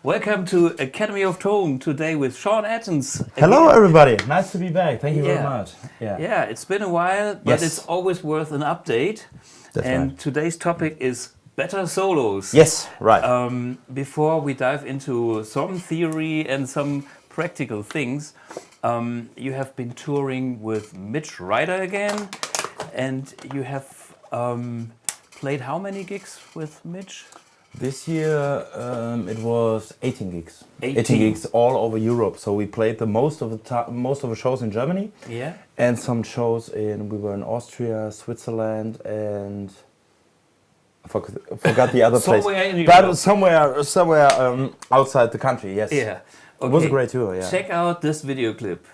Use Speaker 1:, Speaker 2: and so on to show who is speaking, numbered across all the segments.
Speaker 1: Welcome to Academy of Tone today with Sean Athens.
Speaker 2: Hello everybody, nice to be back. Thank you very much.
Speaker 1: Yeah, it's been a while, but it's always worth an update.
Speaker 2: That's
Speaker 1: and
Speaker 2: right.
Speaker 1: Today's topic is better solos.
Speaker 2: Yes, right.
Speaker 1: Before we dive into some theory and some practical things, you have been touring with Mitch Ryder again, and you have played how many gigs with Mitch?
Speaker 2: This year it was 18 gigs.
Speaker 1: 18
Speaker 2: gigs all over Europe. So we played the most of the shows in Germany.
Speaker 1: Yeah.
Speaker 2: And some shows we were in Austria, Switzerland, and I forgot the other place.
Speaker 1: Somewhere in
Speaker 2: But somewhere outside the country. Yes.
Speaker 1: Yeah. Okay.
Speaker 2: It was a great tour. Yeah.
Speaker 1: Check out this video clip.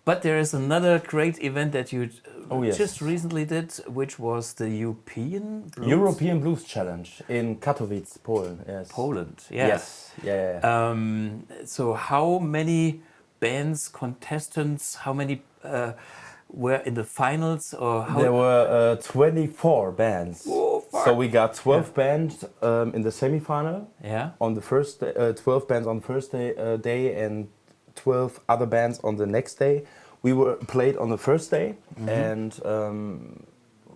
Speaker 1: But there is another great event that you just recently did, which was the
Speaker 2: European Blues Challenge in Katowice, Poland. Yes.
Speaker 1: Poland, yeah.
Speaker 2: Yes, yeah.
Speaker 1: So how many bands, contestants, how many were in the finals? Or how
Speaker 2: There were 24 bands.
Speaker 1: Oh, fuck.
Speaker 2: So we got 12 bands in the semi-final.
Speaker 1: Yeah.
Speaker 2: On the first, 12 bands on the first day and 12 other bands on the next day. We were played on the first day, and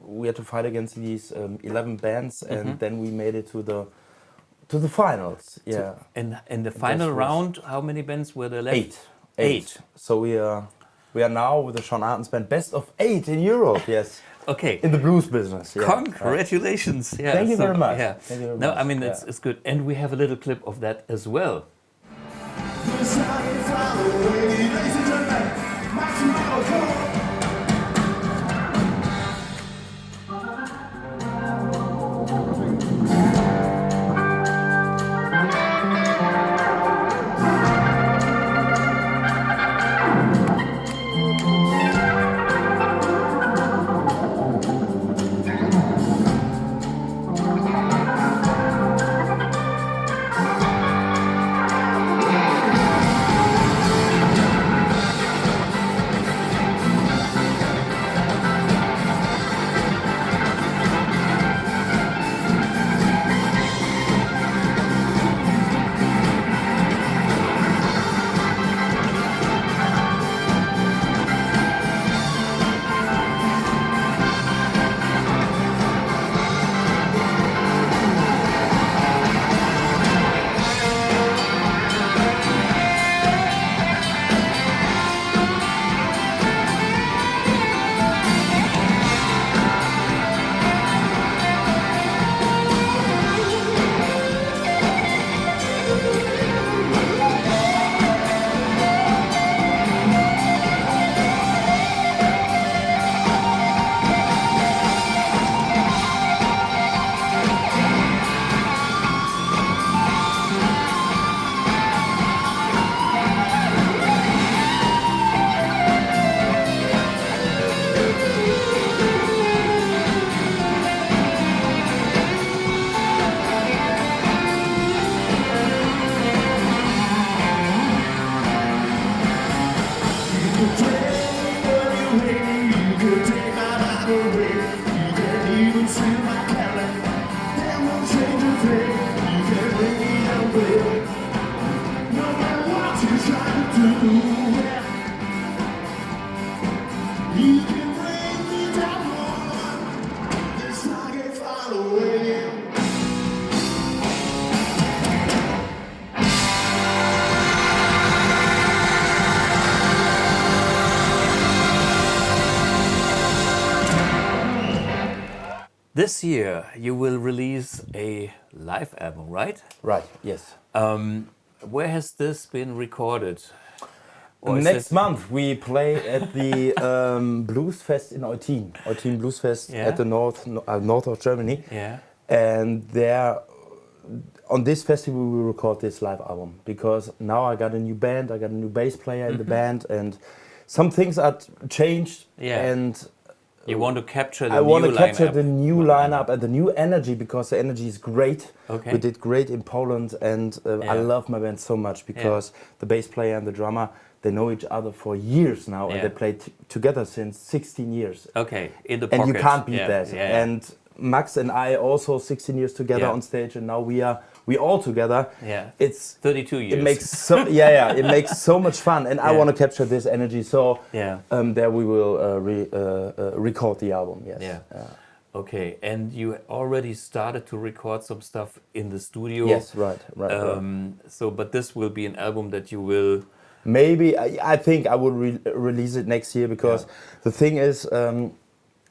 Speaker 2: we had to fight against these 11 bands, and then we made it to the finals. Yeah.
Speaker 1: So in the final round, how many bands were there left?
Speaker 2: Eight. So we are now with the Sean Athens band, best of 8 in Europe. Yes.
Speaker 1: Okay.
Speaker 2: In the blues business. Yeah.
Speaker 1: Congratulations. Yeah.
Speaker 2: Thank you very much.
Speaker 1: Yeah.
Speaker 2: Thank you very
Speaker 1: no,
Speaker 2: much.
Speaker 1: I mean it's good, and we have a little clip of that as well. This year you will release a live album, right?
Speaker 2: Right. Yes.
Speaker 1: Where has this been recorded? Or is
Speaker 2: Next
Speaker 1: it-
Speaker 2: month we play at the Blues Fest in Eutin. Eutin Blues Fest
Speaker 1: Yeah.
Speaker 2: at the north of Germany.
Speaker 1: Yeah.
Speaker 2: And there, on this festival, we will record this live album because now I got a new band. I got a new bass player in the band, and some things are changed.
Speaker 1: Yeah.
Speaker 2: And
Speaker 1: You want to capture the
Speaker 2: I want
Speaker 1: new
Speaker 2: to capture
Speaker 1: lineup.
Speaker 2: the new lineup and the new energy because the energy is great.
Speaker 1: Okay.
Speaker 2: We did great in Poland, and I
Speaker 1: Yeah.
Speaker 2: love my band so much because the bass player and the drummer, they know each other for years now, and
Speaker 1: Yeah.
Speaker 2: they played together since 16 years.
Speaker 1: Okay, in the
Speaker 2: And
Speaker 1: pocket.
Speaker 2: you can't beat
Speaker 1: Yeah,
Speaker 2: that.
Speaker 1: yeah.
Speaker 2: And Max and I also 16 years together
Speaker 1: Yeah.
Speaker 2: on stage, and now we all together.
Speaker 1: Yeah.
Speaker 2: It's
Speaker 1: 32 years.
Speaker 2: it makes so it makes so much fun, and I
Speaker 1: Yeah.
Speaker 2: want to capture this energy. So
Speaker 1: Yeah.
Speaker 2: there we will record the album. Yes.
Speaker 1: Yeah. Okay, and you already started to record some stuff in the studio.
Speaker 2: Yes. Right. Right.
Speaker 1: So, but this will be an album that you will.
Speaker 2: Maybe I think I will release it next year because the thing is,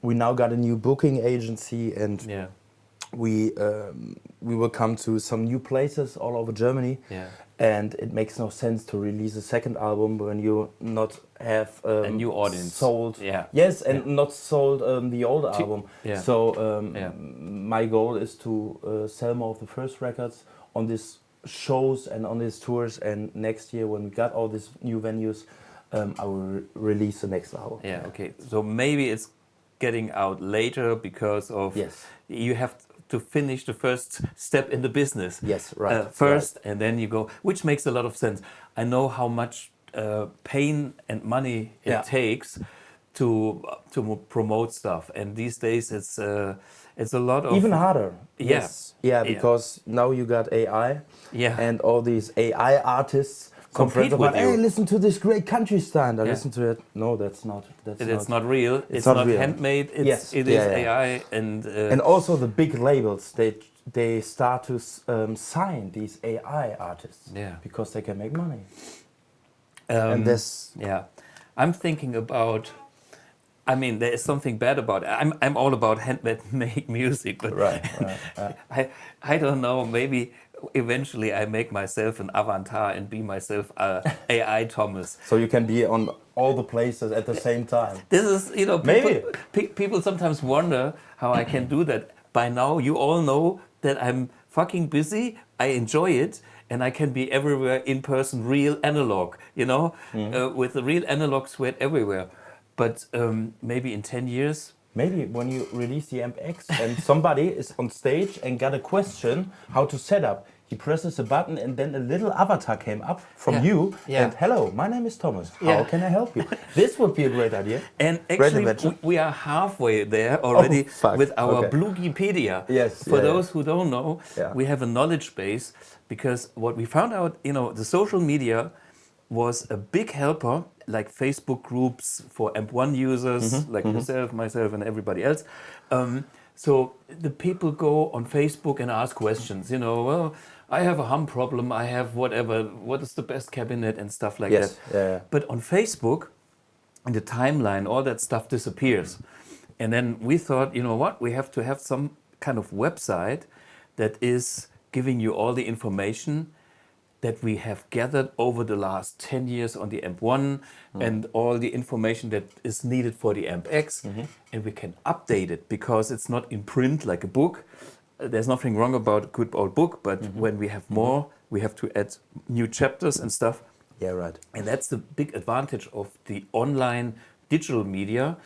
Speaker 2: we now got a new booking agency, and
Speaker 1: Yeah.
Speaker 2: we will come to some new places all over Germany.
Speaker 1: Yeah.
Speaker 2: And it makes no sense to release a second album when you not have
Speaker 1: A new audience.
Speaker 2: sold.
Speaker 1: Yeah.
Speaker 2: Yes, and not sold the old album.
Speaker 1: Yeah.
Speaker 2: So
Speaker 1: Yeah.
Speaker 2: my goal is to sell more of the first records on these shows and on these tours. And next year, when we got all these new venues, I will release the next album.
Speaker 1: Yeah. Okay. So maybe it's getting out later because of
Speaker 2: Yes.
Speaker 1: you have to finish the first step in the business.
Speaker 2: Yes, right,
Speaker 1: First, and then you go, which makes a lot of sense. I know how much pain and money it takes to promote stuff, and these days it's a lot of
Speaker 2: Even harder.
Speaker 1: Yeah.
Speaker 2: Yes. Yeah, because now you got AI.
Speaker 1: Yeah.
Speaker 2: And all these AI artists. Some
Speaker 1: Compete
Speaker 2: friends of
Speaker 1: with
Speaker 2: mine,
Speaker 1: you.
Speaker 2: hey, listen to this great country stand. I
Speaker 1: Yeah.
Speaker 2: listen to it. No, that's not.
Speaker 1: it's not real. It's
Speaker 2: not
Speaker 1: not
Speaker 2: real.
Speaker 1: handmade.
Speaker 2: Yes.
Speaker 1: It is
Speaker 2: Yeah, yeah.
Speaker 1: AI, and
Speaker 2: And also the big labels, they start to sign these AI artists.
Speaker 1: Yeah.
Speaker 2: Because they can make money. And this.
Speaker 1: yeah, I'm thinking about. I mean, there is something bad about it. I'm all about handmade music, but
Speaker 2: Right.
Speaker 1: I don't know. Maybe eventually I make myself an avatar and be myself AI Thomas.
Speaker 2: So you can be on all the places at the same time.
Speaker 1: This is, people,
Speaker 2: Maybe.
Speaker 1: people sometimes wonder how I can do that. By now, you all know that I'm fucking busy. I enjoy it, and I can be everywhere in person, real analog. With the real analog sweat everywhere. But maybe in 10 years.
Speaker 2: Maybe when you release the Amp X and somebody is on stage and got a question how to set up, he presses a button and then a little avatar came up from you and hello, my name is Thomas. How can I help you? This would be a great idea.
Speaker 1: And
Speaker 2: Great
Speaker 1: actually,
Speaker 2: invention.
Speaker 1: we are halfway there already with our
Speaker 2: Okay.
Speaker 1: Bluegipedia.
Speaker 2: Yes,
Speaker 1: For
Speaker 2: yeah,
Speaker 1: those who don't know, we have a knowledge base because what we found out, the social media was a big helper, like Facebook groups for AMP1 users, like yourself, myself, and everybody else. So the people go on Facebook and ask questions. Well, I have a hum problem. I have whatever. What is the best cabinet and stuff like that.
Speaker 2: Yeah.
Speaker 1: But on Facebook, in the timeline, all that stuff disappears. And then we thought, what? We have to have some kind of website that is giving you all the information that we have gathered over the last 10 years on the AMP1 and all the information that is needed for the AMP X. And we can update it because it's not in print like a book. There's nothing wrong about a good old book, but when we have more, we have to add new chapters and stuff.
Speaker 2: Yeah, right.
Speaker 1: And that's the big advantage of the online digital media.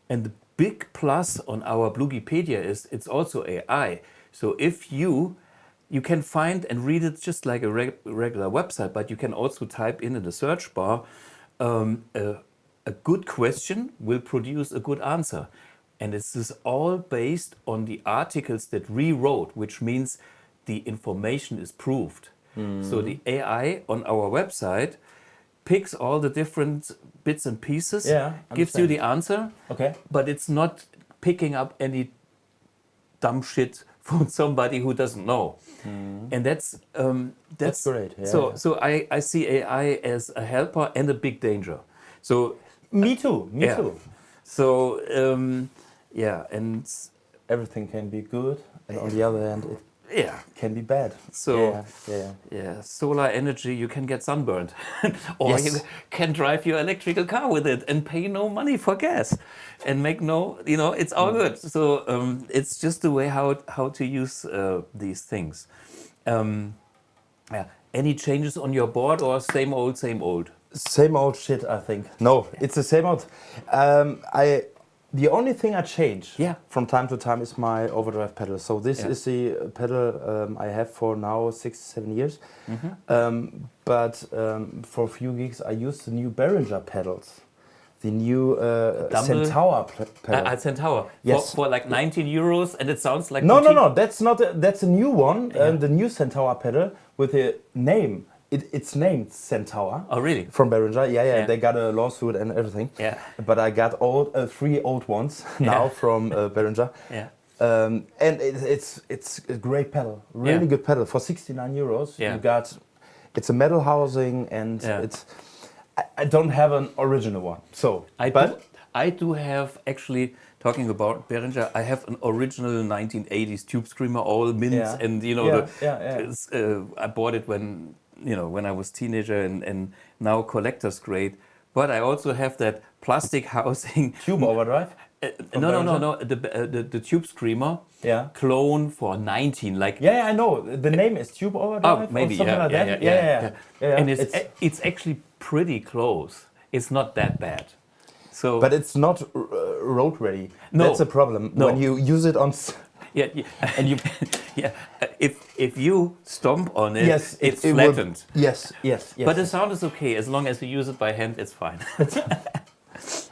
Speaker 1: And the big plus on our Bluegipedia is it's also AI. So if you can find and read it just like a regular website, but you can also type in the search bar, a good question will produce a good answer. And this is all based on the articles that we wrote, which means the information is proved. So the AI on our website picks all the different bits and pieces, gives you the answer, but it's not picking up any dumb shit from somebody who doesn't know. And that's
Speaker 2: great.
Speaker 1: So I see AI as a helper and a big danger. So
Speaker 2: Me too.
Speaker 1: So and
Speaker 2: everything can be good, and on the other hand, it can be bad.
Speaker 1: So solar energy, you can get sunburned, or
Speaker 2: Yes.
Speaker 1: you can drive your electrical car with it and pay no money for gas, and make it's all good. So it's just the way how to use these things. Any changes on your board, or same old, same old?
Speaker 2: Same old shit, I think. No, it's the same old. The only thing I change from time to time is my overdrive pedal. So this is the pedal I have for now 6-7 years. But for a few gigs I used the new Behringer pedals. The new Centaur pedal.
Speaker 1: Centaur.
Speaker 2: Yes.
Speaker 1: For like 19 euros, and it sounds like...
Speaker 2: No, that's not. That's a new one. The new Centaur pedal with a name. It's named Centaur.
Speaker 1: Oh, really?
Speaker 2: From Behringer. Yeah. They got a lawsuit and everything.
Speaker 1: Yeah.
Speaker 2: But I got 3 old ones now from Behringer.
Speaker 1: Yeah.
Speaker 2: And it's a great pedal. Really good pedal. For 69 euros, you got... It's a metal housing, and it's... I don't have an original one. So,
Speaker 1: I do have, actually, talking about Behringer, I have an original 1980s Tube Screamer, all mints, and I bought it when I was teenager, and now collector's grade. But I also have that plastic housing.
Speaker 2: Tube overdrive?
Speaker 1: No. The Tube Screamer clone for 19. Like
Speaker 2: I know. The name is Tube Overdrive.
Speaker 1: Oh, maybe
Speaker 2: or something like that. Yeah.
Speaker 1: And it's actually pretty close. It's not that bad. So,
Speaker 2: but it's not road ready.
Speaker 1: No.
Speaker 2: That's a problem when you use it on.
Speaker 1: And you if you stomp on it, it's flattened.
Speaker 2: Yes.
Speaker 1: But the sound is okay as long as you use it by hand. It's fine.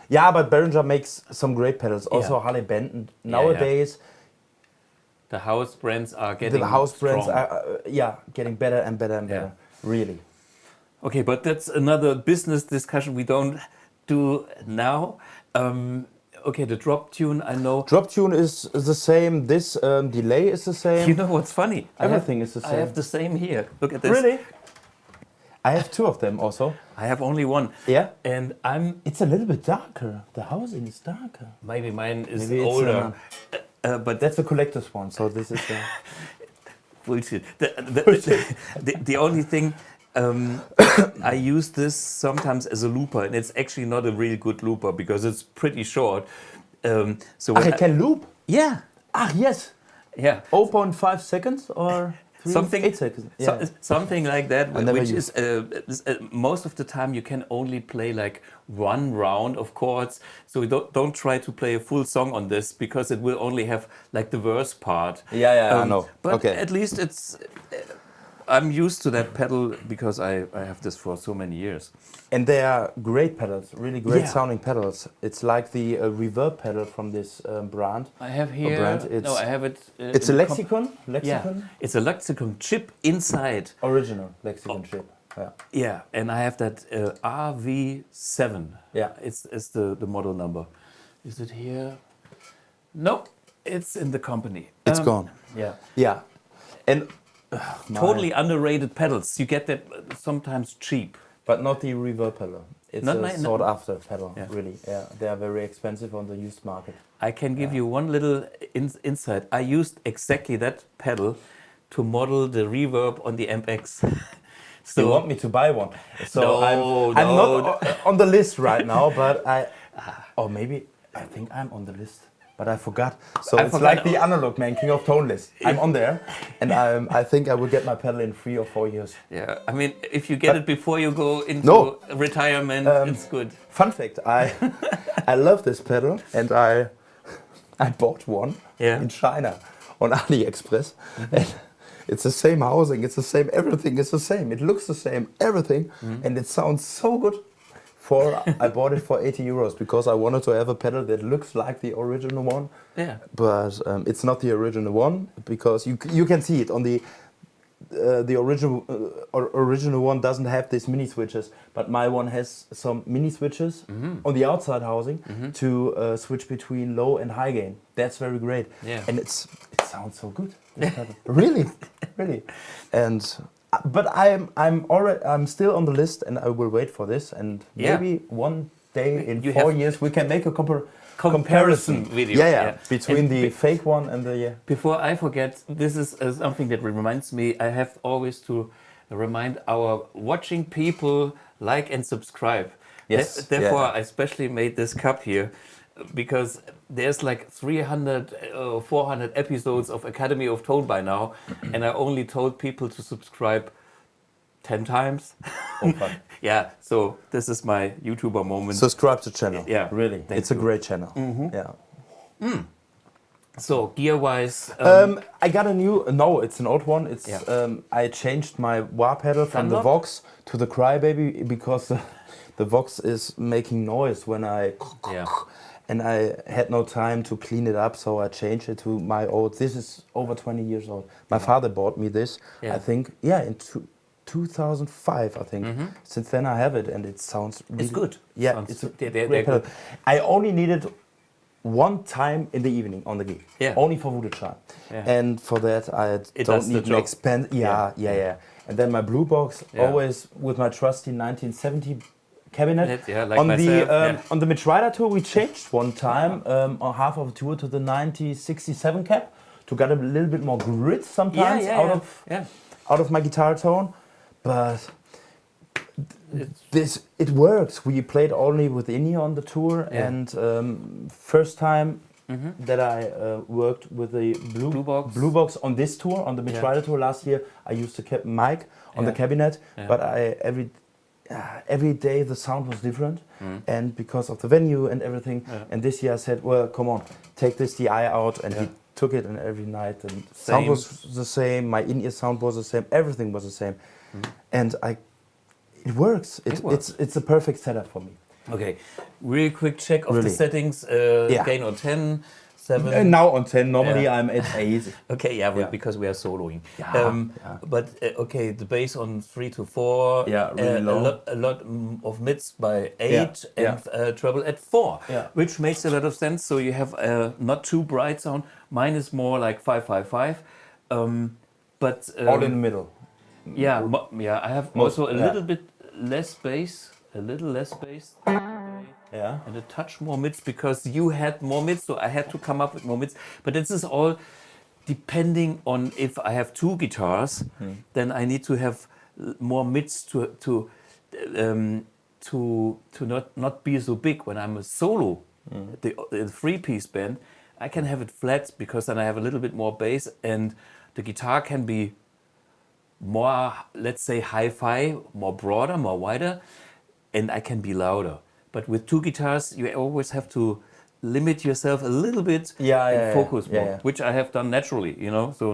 Speaker 2: Yeah, but Behringer makes some great pedals. Also Harley Benton. Nowadays,
Speaker 1: the house brands are getting
Speaker 2: getting better and better and better. Really.
Speaker 1: Okay, but that's another business discussion we don't do now. Okay, the drop tune, I know.
Speaker 2: Drop tune is the same. This delay is the same.
Speaker 1: You know what's funny?
Speaker 2: Everything is the same.
Speaker 1: I have the same here. Look at this.
Speaker 2: Really? I have 2 of them also.
Speaker 1: I have only one.
Speaker 2: Yeah?
Speaker 1: And
Speaker 2: It's a little bit darker. The housing is darker.
Speaker 1: Maybe mine is older.
Speaker 2: But that's a collector's one, so this is
Speaker 1: bullshit. The only thing, I use this sometimes as a looper, and it's actually not a really good looper because it's pretty short. So when
Speaker 2: I can loop?
Speaker 1: Yeah.
Speaker 2: Yes.
Speaker 1: Yeah.
Speaker 2: 0.5 seconds or...
Speaker 1: Something
Speaker 2: 8 seconds.
Speaker 1: Something like that, which
Speaker 2: is
Speaker 1: most of the time you can only play like one round of chords. So we don't try to play a full song on this because it will only have like the verse part.
Speaker 2: I know.
Speaker 1: But at least I'm used to that pedal because I have this for so many years.
Speaker 2: And they are great pedals, really great sounding pedals. It's like the Reverb pedal from this brand.
Speaker 1: I have here. I have it.
Speaker 2: It's a Lexicon.
Speaker 1: Yeah, it's a Lexicon chip inside.
Speaker 2: Original Lexicon chip.
Speaker 1: Yeah, and I have that RV7.
Speaker 2: Yeah,
Speaker 1: it's the model number. Is it here? No, it's in the company.
Speaker 2: It's gone. Yeah, and.
Speaker 1: Totally underrated pedals. You get that sometimes cheap.
Speaker 2: But not the Reverb pedal. It's a sought after pedal, really. Yeah, they are very expensive on the used market.
Speaker 1: I can give you one little insight. I used exactly that pedal to model the reverb on the MX.
Speaker 2: So you want me to buy one? So I'm not on the list right now, but I think I'm on the list. But I forgot. So it's like the analog man, King of Tone list. I'm on there, and I think I will get my pedal in 3 or 4 years.
Speaker 1: Yeah, I mean, if you get it before you go into retirement, it's good.
Speaker 2: Fun fact: I love this pedal, and I bought one in China on AliExpress, and it's the same housing, it's the same everything, it's the same. It looks the same, everything, and it sounds so good. I bought it for 80 euros because I wanted to have a pedal that looks like the original one.
Speaker 1: Yeah.
Speaker 2: But it's not the original one because you can see it on the original one doesn't have these mini switches, but my one has some mini switches on the outside housing to switch between low and high gain. That's very great.
Speaker 1: Yeah.
Speaker 2: And it sounds so good. Really. And but I'm still on the list, and I will wait for this, and maybe one day in 4 years we can make a
Speaker 1: comparison video.
Speaker 2: Yeah. Between
Speaker 1: And
Speaker 2: the fake one and the
Speaker 1: Before I forget, this is something that reminds me. I have always to remind our watching people like and subscribe.
Speaker 2: Yes.
Speaker 1: Therefore, I especially made this cup here because there's like 300 or 400 episodes of Academy of Tone by now, and I only told people to subscribe 10 times.
Speaker 2: Oh, fuck.
Speaker 1: Yeah, so this is my YouTuber moment.
Speaker 2: Subscribe to channel.
Speaker 1: Yeah,
Speaker 2: really. It's a great channel. Yeah.
Speaker 1: So gear-wise,
Speaker 2: I got a new. No, it's an old one. It's I changed my wah pedal from the Vox to the Crybaby because the Vox is making noise when I. And I had no time to clean it up, so I changed it to my old. This is over 20 years old. My father bought me this. I think in 2005. I think. Since then I have it, and it sounds. Really,
Speaker 1: it's good.
Speaker 2: Yeah, it's a great pedal. I only needed one time in the evening on the gig, only for BluGuitar, and for that I don't need an expense. Yeah. And then my blue box, always with my trusty 1970 cabinet.
Speaker 1: Like
Speaker 2: on
Speaker 1: myself,
Speaker 2: on the Mitch Ryder tour, we changed one time on half of a tour to the 1967 cap to get a little bit more grit sometimes out of my guitar tone, but. It works. We played only with Yngwie on the tour, and first time that I worked with the blue box on this tour, on the Mitch Ryder tour last year, I used the mic on the cabinet, but every day the sound was different, and because of the venue and everything, and this year I said, well, come on, take this DI out, and he took it, and every night the sound was the same, my in-ear sound was the same, everything was the same, and it works. It's a perfect setup for me.
Speaker 1: Okay, real quick check of the settings. Gain on 10, 7.
Speaker 2: Now on 10. Normally I'm at 8.
Speaker 1: Okay, because we are soloing. But okay, the bass on 3 to 4.
Speaker 2: Yeah, really low.
Speaker 1: A lot of mids by 8 and treble at 4, which makes a lot of sense. So you have not too bright sound. Mine is more like 555. But
Speaker 2: all in the middle.
Speaker 1: I have also a little bit less bass, and a touch more mids because you had more mids, so I had to come up with more mids. But this is all depending on if I have two guitars, then I need to have more mids to not be so big when I'm a solo. The 3-piece band, I can have it flat because then I have a little bit more bass, and the guitar can be more, let's say, hi-fi, more broader, more wider, and I can be louder. But with two guitars, you always have to limit yourself a little bit and focus more, which I have done naturally, so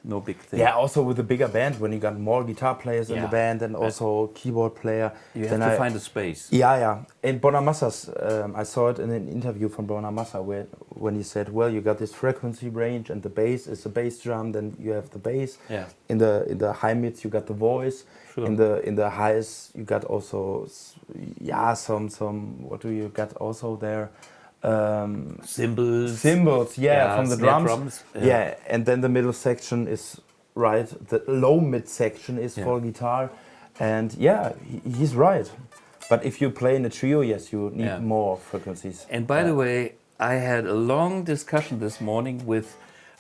Speaker 1: no big thing.
Speaker 2: Yeah, also with a bigger band, when you got more guitar players in the band and also keyboard player.
Speaker 1: You have to find a space.
Speaker 2: Yeah. And Bonamassa's, I saw it in an interview from Bonamassa when he said, well, you got this frequency range and the bass is the bass drum, then you have the bass.
Speaker 1: Yeah.
Speaker 2: In the high mids you got the voice. Sure. In the highs you got also some what do you got also there?
Speaker 1: Cymbals,
Speaker 2: from the drums. And then the middle section is the low mid section is for guitar, and he's right. But if you play in a trio, yes, you need more frequencies.
Speaker 1: And by the way, I had a long discussion this morning with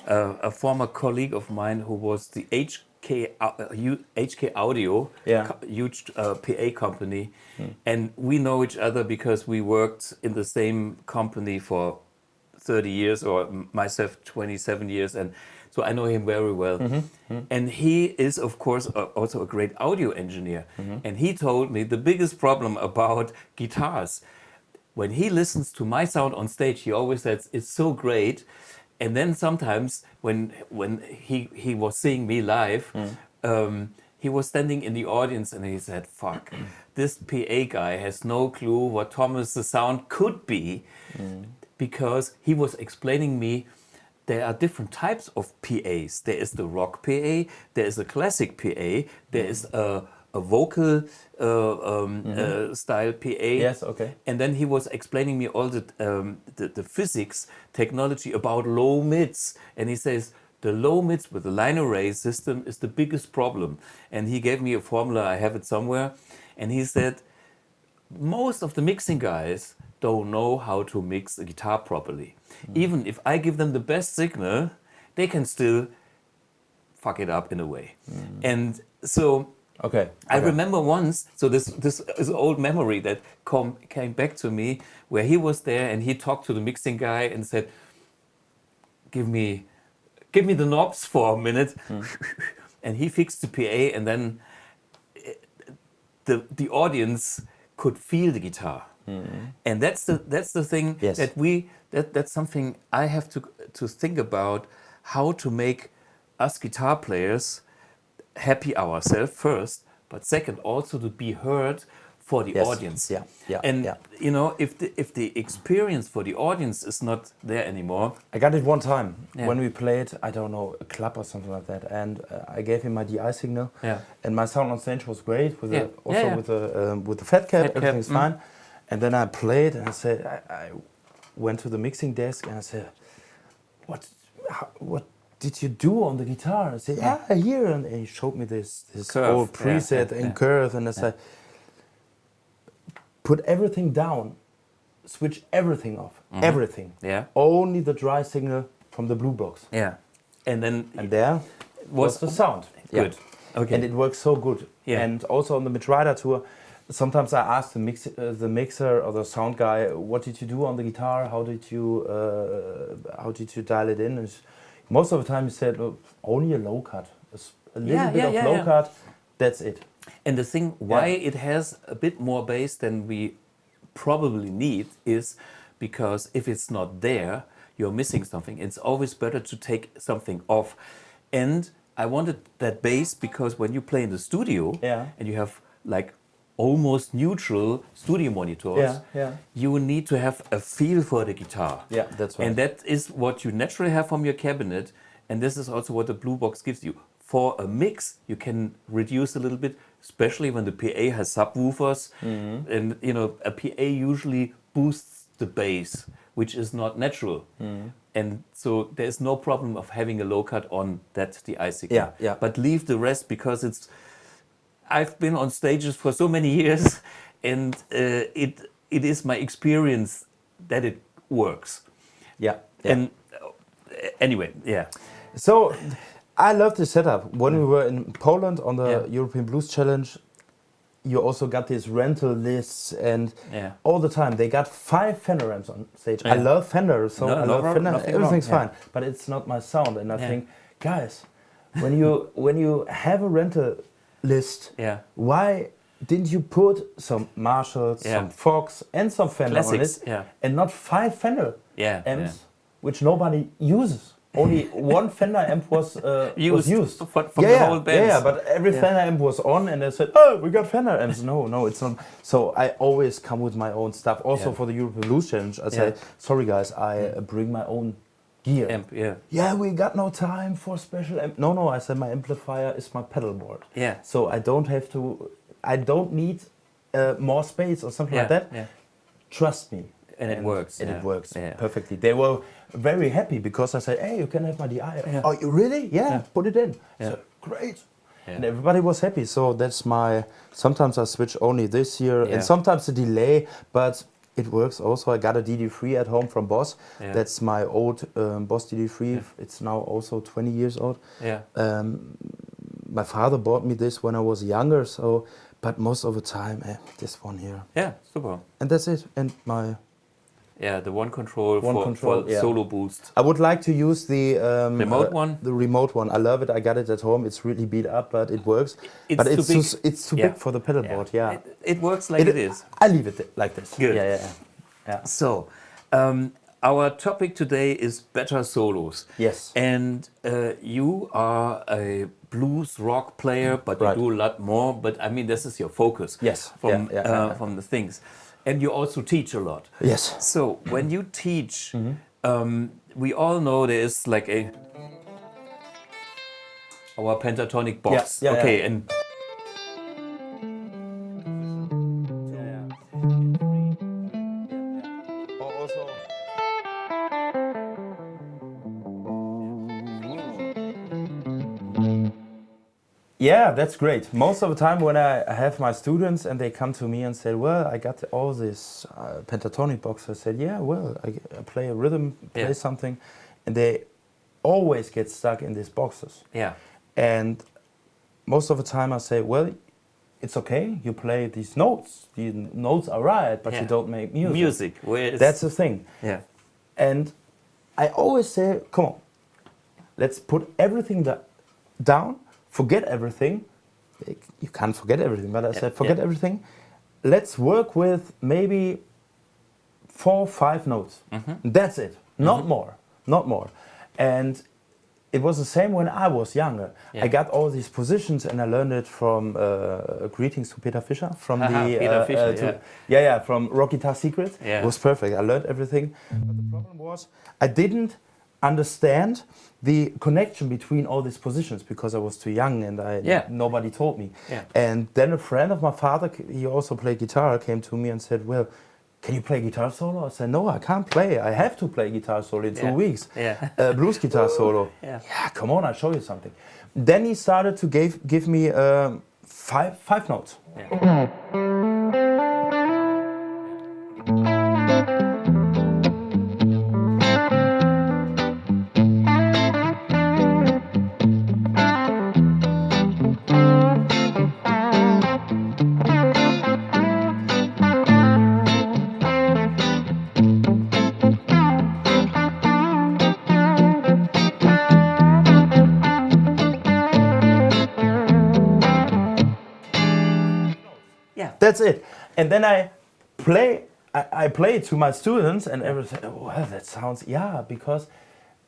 Speaker 1: a former colleague of mine who was the HK Audio, huge PA company, and we know each other because we worked in the same company for 30 years, or myself 27 years, and so I know him very well. And he is, of course, also a great audio engineer. And he told me the biggest problem about guitars, when he listens to my sound on stage, he always says it's so great. And then sometimes when he was seeing me live, he was standing in the audience and he said, fuck, this PA guy has no clue what Thomas' sound could be, because he was explaining me there are different types of PAs. There is the rock PA, there is a classic PA, there is a vocal style PA.
Speaker 2: Yes, okay.
Speaker 1: And then he was explaining me all the physics, technology about low mids. And he says, the low mids with the line array system is the biggest problem. And he gave me a formula, I have it somewhere. And he said, most of the mixing guys don't know how to mix a guitar properly. Even if I give them the best signal, they can still fuck it up in a way. And so I remember once, so this is an old memory that came back to me, where he was there and he talked to the mixing guy and said, give me the knobs for a minute. And he fixed the PA, and then the audience could feel the guitar. And that's the thing that's something I have to think about, how to make us guitar players happy ourselves first, but second also to be heard for the audience. You know, if the experience for the audience is not there anymore.
Speaker 2: I got it one time when we played, I don't know, a club or something like that, and I gave him my DI signal, and my sound on stage was great with with the fat cap, everything's fine. And then I played, and I said, I went to the mixing desk and I said, what did you do on the guitar? I said, here, and he showed me this
Speaker 1: curve,
Speaker 2: old preset and curve, and I said, put everything down, switch everything off, everything. Only the dry signal from the blue box.
Speaker 1: And then
Speaker 2: there was the sound.
Speaker 1: Good. Okay.
Speaker 2: And it works so good. And also on the Mitch Ryder tour, sometimes I ask the mixer or the sound guy, what did you do on the guitar? How did you dial it in? And most of the time he said, look, only a low cut, a little bit of low cut, that's it.
Speaker 1: And the thing why it has a bit more bass than we probably need is because if it's not there, you're missing something. It's always better to take something off. And I wanted that bass because when you play in the studio and you have like almost neutral studio monitors, you need to have a feel for the guitar.
Speaker 2: That's right.
Speaker 1: And that is what you naturally have from your cabinet. And this is also what the Blue Box gives you. For a mix, you can reduce a little bit, especially when the PA has subwoofers. And you know, a PA usually boosts the bass, which is not natural. And so there's no problem of having a low cut on that DI signal. But leave the rest, because I've been on stages for so many years, and it is my experience that it works. And anyway,
Speaker 2: So I love the setup. When we were in Poland on the European Blues Challenge, you also got these rental lists, and all the time they got 5 Fender amps on stage. I love Fender, so I love Fender. Everything's fine, but it's not my sound. And I think, guys, when you have a rental list, why didn't you put some Marshalls, some Fox, and some Fender
Speaker 1: Classics,
Speaker 2: on it, and not 5 Fender amps, which nobody uses? Only one Fender amp was used
Speaker 1: from the whole band.
Speaker 2: But every Fender amp was on, and they said, "Oh, we got Fender amps." No, it's not. So I always come with my own stuff. Also for the European Blues Challenge, I say, "Sorry guys, I bring my own gear."
Speaker 1: Amp,
Speaker 2: we got no time for special amp. No, I said my amplifier is my pedalboard. So I don't need more space or something like that. Trust me.
Speaker 1: And it works.
Speaker 2: And it works perfectly. They were very happy because I said, "Hey, you can have my DI." "Oh, you really? Put it in." So, great. And everybody was happy. So that's sometimes I switch only this year, and sometimes a delay, but it works also. I got a DD3 at home from Boss. That's my old Boss DD3. It's now also 20 years old. My father bought me this when I was younger, but most of the time, this one here.
Speaker 1: Super.
Speaker 2: And that's it. And my...
Speaker 1: the one control for solo boost.
Speaker 2: I would like to use the
Speaker 1: remote one.
Speaker 2: The remote one. I love it. I got it at home. It's really beat up, but it works. It's too big for the pedalboard.
Speaker 1: It works like it is.
Speaker 2: I leave it like this.
Speaker 1: Good. So, our topic today is better solos.
Speaker 2: Yes.
Speaker 1: And you are a blues rock player, but you do a lot more. But I mean, this is your focus.
Speaker 2: Yes.
Speaker 1: From the things. And you also teach a lot.
Speaker 2: Yes.
Speaker 1: So when you teach, we all know there is like our pentatonic box. And
Speaker 2: Yeah, that's great. Most of the time when I have my students and they come to me and say, well, I got all this pentatonic box, I said, yeah, well, I play a rhythm, play something, and they always get stuck in these boxes.
Speaker 1: Yeah.
Speaker 2: And most of the time I say, well, it's okay, you play these notes. The notes are right, but you don't make music. That's the thing.
Speaker 1: Yeah.
Speaker 2: And I always say, come on, let's put everything down, forget everything. You can't forget everything, but I said, forget everything. Let's work with maybe 4 or 5 notes. That's it, not more, not more. And it was the same when I was younger. I got all these positions and I learned it from greetings to Peter Fischer from
Speaker 1: Peter Fischer,
Speaker 2: from Rock Guitar Secret. It was perfect. I learned everything. But the problem was I didn't understand the connection between all these positions because I was too young and nobody told me. And then a friend of my father, he also played guitar, came to me and said, well, can you play guitar solo? I said, no, I can't play. I have to play guitar solo in 2 weeks. Blues guitar solo. Come on, I'll show you something. Then he started to give me 5 notes. That's it. And then I play it to my students and everyone said, oh, well, that sounds, because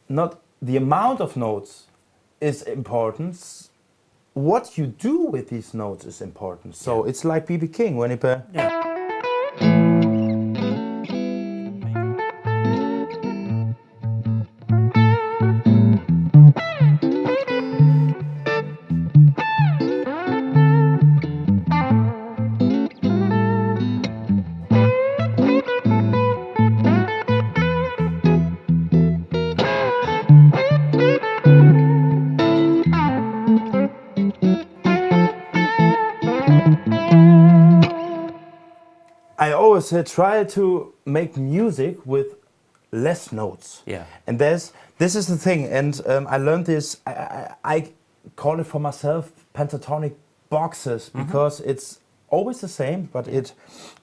Speaker 2: not the amount of notes is important. What you do with these notes is important. So it's like B.B. King when he play. I always said try to make music with less notes. And this is the thing, and I learned this. I call it for myself pentatonic boxes because it's always the same, but it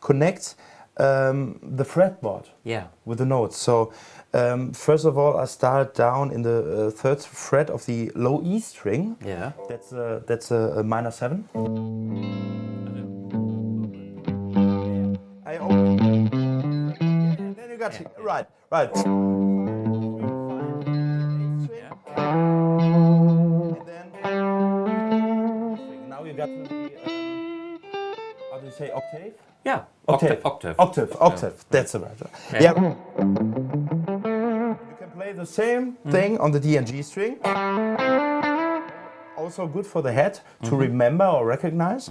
Speaker 2: connects the fretboard with the notes. So first of all, I start down in the 3rd fret of the low E string. That's a minor 7. And then you got right. And then now you got to the how do you say octave? Octave. That's the right one. You can play the same thing on the D and G string. Also good for the head to remember or recognize.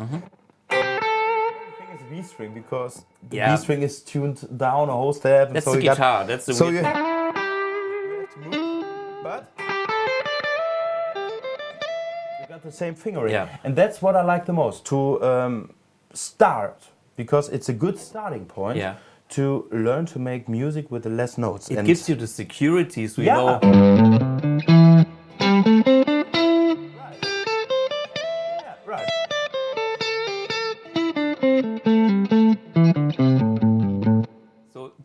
Speaker 2: B string because the B string is tuned down a whole step.
Speaker 1: That's the guitar. That's the
Speaker 2: so you have to move, but you got the same fingering, and that's what I like the most to start because it's a good starting point to learn to make music with the less notes.
Speaker 1: It gives you the security, so you know.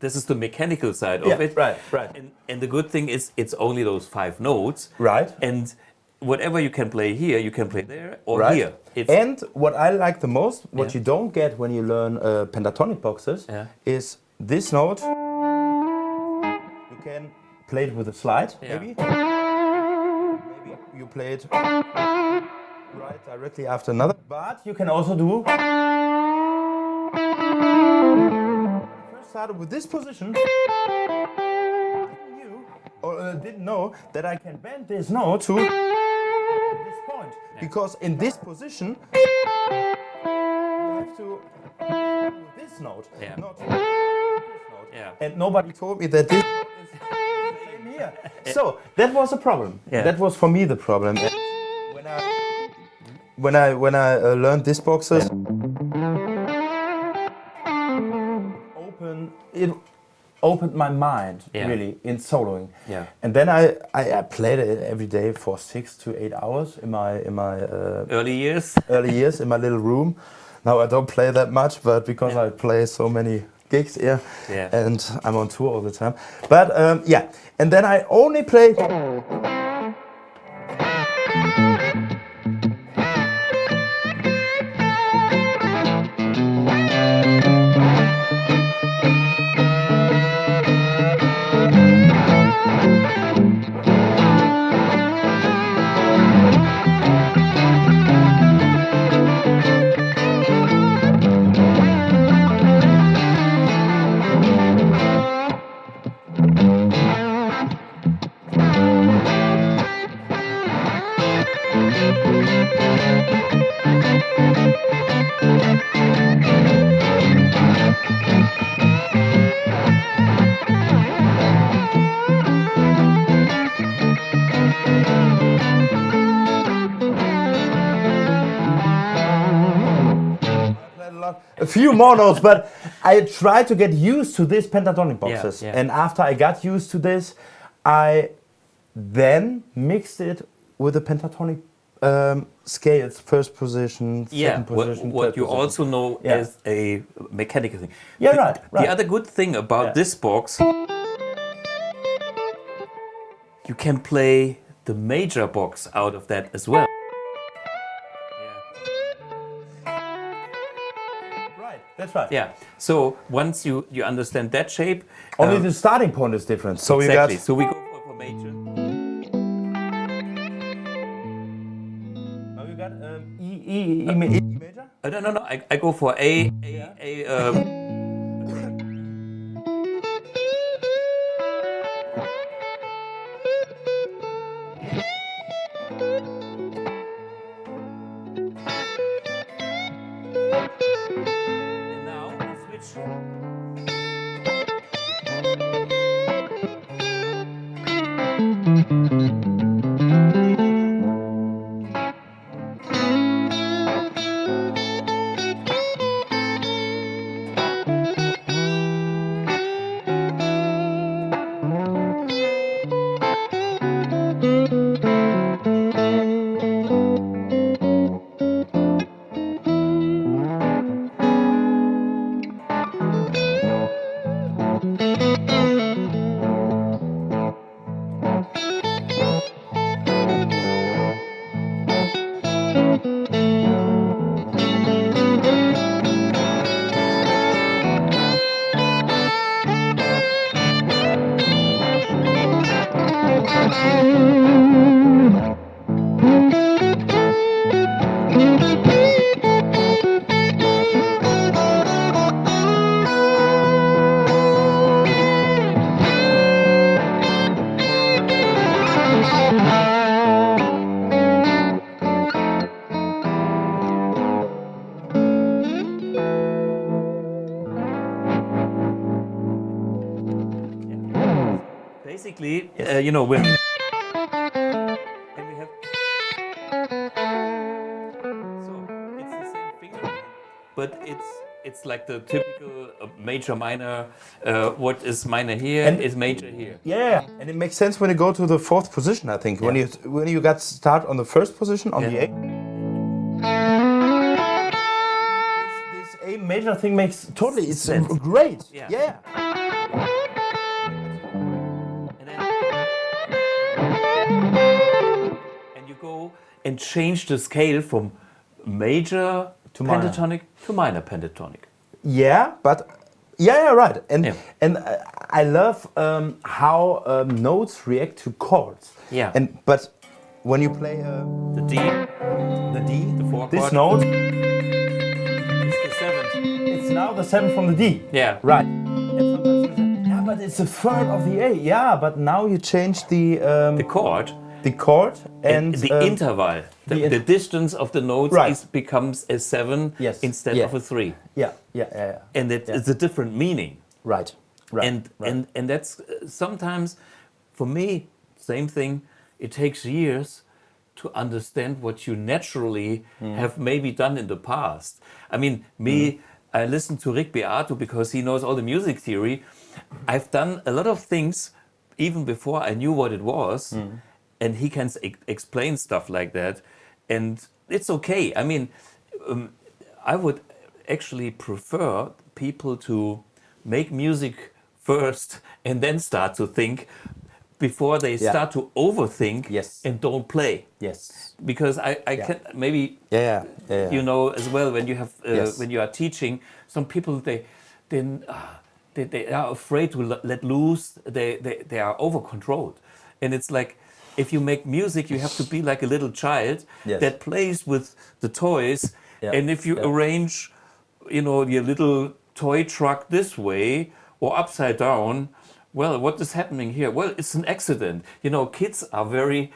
Speaker 1: This is the mechanical side of it.
Speaker 2: Right.
Speaker 1: And the good thing is it's only those 5 notes.
Speaker 2: Right.
Speaker 1: And whatever you can play here, you can play there or here.
Speaker 2: And what I like the most, what you don't get when you learn pentatonic boxes, is this note. You can play it with a slide, maybe. Maybe you play it right directly after another. But you can also do. Started with this position, didn't know that I can bend this note to this point because in this position you have to do this note, not this note. And nobody told me that this note is the same here. So that was a problem. That was for me the problem. And when I learned these boxes, it opened my mind really in soloing.
Speaker 1: Yeah.
Speaker 2: And then I played it every day for 6 to 8 hours in my
Speaker 1: early years.
Speaker 2: Early years in my little room. Now I don't play that much, but because I play so many gigs here, and I'm on tour all the time. But and then I only play. A few more notes, but I tried to get used to these pentatonic boxes. And after I got used to this, I then mixed it with the pentatonic scales, first position, second position.
Speaker 1: What you
Speaker 2: position.
Speaker 1: also know as a mechanical thing.
Speaker 2: Yeah, right.
Speaker 1: The other good thing about this box, you can play the major box out of that as well.
Speaker 2: That's right.
Speaker 1: Yeah. So once you understand that shape,
Speaker 2: only the starting point is different. So
Speaker 1: exactly. So we go for major.
Speaker 2: Now you got E major.
Speaker 1: No. I go for A. Basically, you know, when we have, so it's the same finger, but it's like the typical major minor. What is minor here and is major here.
Speaker 2: Yeah, and it makes sense when you go to the fourth position. I think when you got start on the first position on the A. This A major thing makes totally sense. Great. Yeah.
Speaker 1: Go and change the scale from major to pentatonic to minor pentatonic.
Speaker 2: Yeah, but right. And I love how notes react to chords.
Speaker 1: Yeah.
Speaker 2: But when you play
Speaker 1: the D, the 4 chord,
Speaker 2: this note,
Speaker 1: it's the 7th.
Speaker 2: It's now the 7th from the D.
Speaker 1: Yeah.
Speaker 2: Right. And sometimes you say, yeah, but it's a third of the A. Yeah, but now you change the
Speaker 1: chord.
Speaker 2: The chord and
Speaker 1: the interval, the distance of the notes becomes a 7 instead of a 3.
Speaker 2: Yeah.
Speaker 1: And it's a different meaning.
Speaker 2: Right.
Speaker 1: And that's sometimes, for me, same thing. It takes years to understand what you naturally have maybe done in the past. I mean, I listen to Rick Beato because he knows all the music theory. I've done a lot of things even before I knew what it was, and he can explain stuff like that, and it's okay. I mean, I would actually prefer people to make music first and then start to think before they start to overthink and don't play.
Speaker 2: Yes.
Speaker 1: Because I can maybe you know as well when you have when you are teaching, some people they are afraid to let loose. They are over controlled, and it's like if you make music, you have to be like a little child that plays with the toys, and if you arrange, you know, your little toy truck this way or upside down. Well, what is happening here? Well, it's an accident. You know, kids are very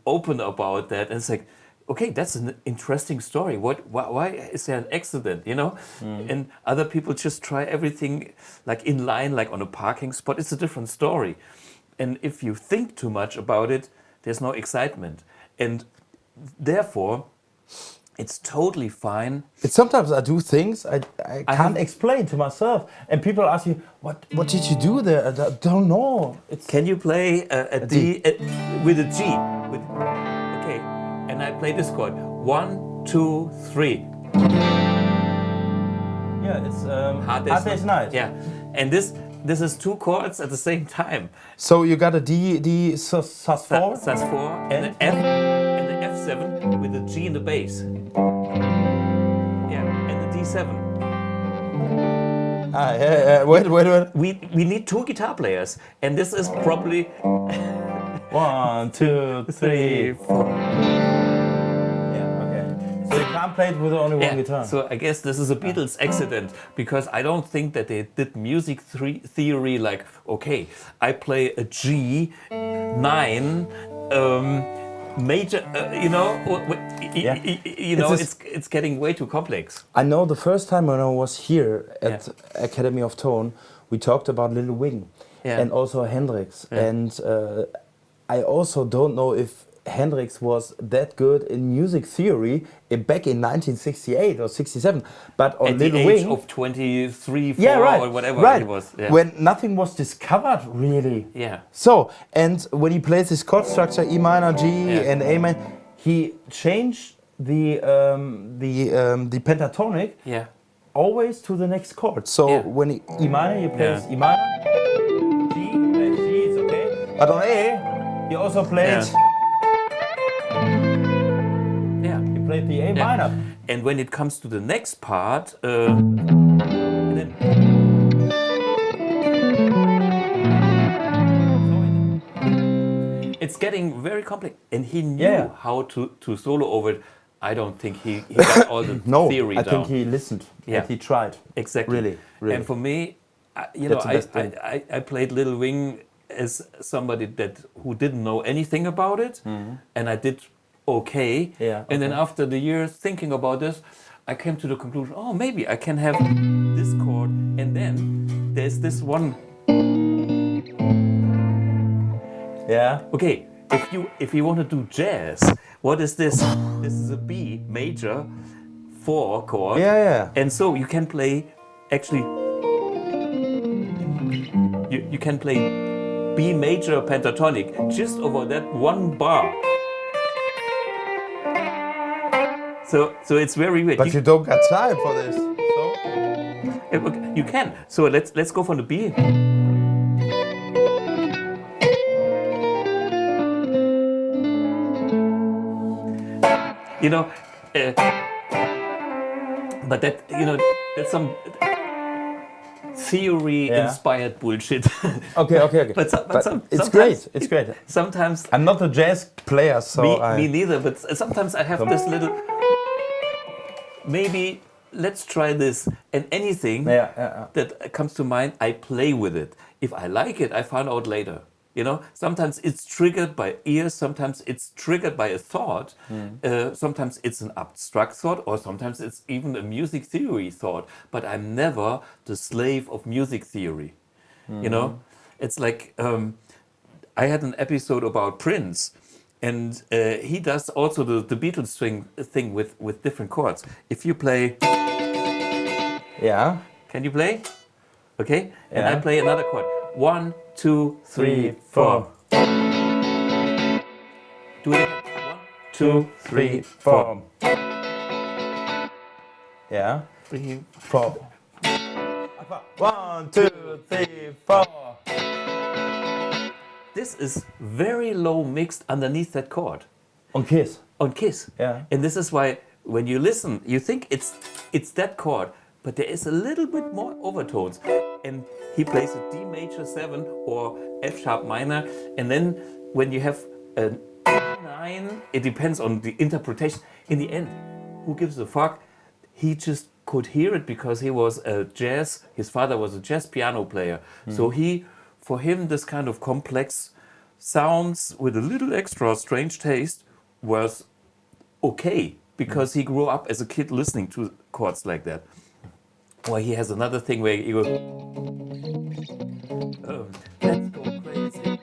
Speaker 1: open about that. And it's like, okay, that's an interesting story. Why is there an accident, you know? And other people just try everything like in line, like on a parking spot. It's a different story. And if you think too much about it, there's no excitement. And therefore, it's totally fine.
Speaker 2: It's sometimes I do things I can't explain to myself, and people ask me, "What did you do there?" I don't know.
Speaker 1: Can you play a D with a G? Okay, and I play this chord. 1, 2, 3.
Speaker 2: Yeah, it's
Speaker 1: Hard Day's Night. Yeah, and this is 2 chords at the same time.
Speaker 2: So you got a D sus4,
Speaker 1: sus4, and an F and the F7 with the G in the bass. Yeah, and the D7.
Speaker 2: Wait.
Speaker 1: We need 2 guitar players, and this is probably
Speaker 2: 1, 2, 3, 4. Yeah, okay. So you can't play it with only one guitar.
Speaker 1: So I guess this is a Beatles accident, because I don't think that they did music theory like, okay, I play a G9 major, you know, it's getting way too complex.
Speaker 2: I know the first time when I was here at Academy of Tone, we talked about Little Wing and also Hendrix. And I also don't know if Hendrix was that good in music theory back in 1968 or 67, but on
Speaker 1: at
Speaker 2: Little
Speaker 1: the
Speaker 2: Wing
Speaker 1: age of 23, 4 or whatever it was. Yeah.
Speaker 2: When nothing was discovered really.
Speaker 1: Yeah.
Speaker 2: So, and when he plays his chord structure E minor, G and A minor, he changed the pentatonic always to the next chord. So when E minor, he plays E minor, G, G is okay, but on A, he also plays. He played the A minor.
Speaker 1: And when it comes to the next part, it's getting very complex. And he knew how to solo over it. I don't think he got all the theory down.
Speaker 2: I think he listened and he tried.
Speaker 1: Exactly.
Speaker 2: Really.
Speaker 1: And for me, you know, I played Little Wing as somebody who didn't know anything about it, and I did okay. And then after the years thinking about this, I came to the conclusion, oh, maybe I can have this chord, and then there's this one. Okay, if you want to do jazz, what is this? This is a B major 4 chord. And so you can play, actually, you can play B major pentatonic just over that one bar. So it's very weird.
Speaker 2: But you don't got time for this. So
Speaker 1: you can. So let's go from the B. You know, but that, you know, that's some theory-inspired bullshit.
Speaker 2: Okay.
Speaker 1: But
Speaker 2: it's great. It's great.
Speaker 1: Sometimes
Speaker 2: I'm not a jazz player, so
Speaker 1: me neither. But sometimes I have this little. Maybe let's try this, and anything that comes to mind, I play with it. If I like it, I find out later. You know, sometimes it's triggered by ears, sometimes it's triggered by a thought, sometimes it's an abstract thought, or sometimes it's even a music theory thought. But I'm never the slave of music theory. You know, it's like I had an episode about Prince. And he does also the Beatles string thing with different chords. If you play,
Speaker 2: Yeah.
Speaker 1: can you play? Okay, and
Speaker 2: Yeah.
Speaker 1: I play another chord. 1, 2, 3, 4. Do it again. 1, 2, 3, 4.
Speaker 2: Yeah.
Speaker 1: 3,
Speaker 2: 4. 1, 2, 3, 4.
Speaker 1: This is very low mixed underneath that chord
Speaker 2: On Kiss.
Speaker 1: on Kiss.
Speaker 2: Yeah.
Speaker 1: And this is why when you listen, you think it's that chord, but there is a little bit more overtones. And he plays a D major 7 or F sharp minor. And then when you have a 9, it depends on the interpretation. In the end, who gives a fuck? He just could hear it because he was his father was a jazz piano player. So for him, this kind of complex sounds with a little extra strange taste was okay because he grew up as a kid listening to chords like that. Or he has another thing where he goes, let's go crazy.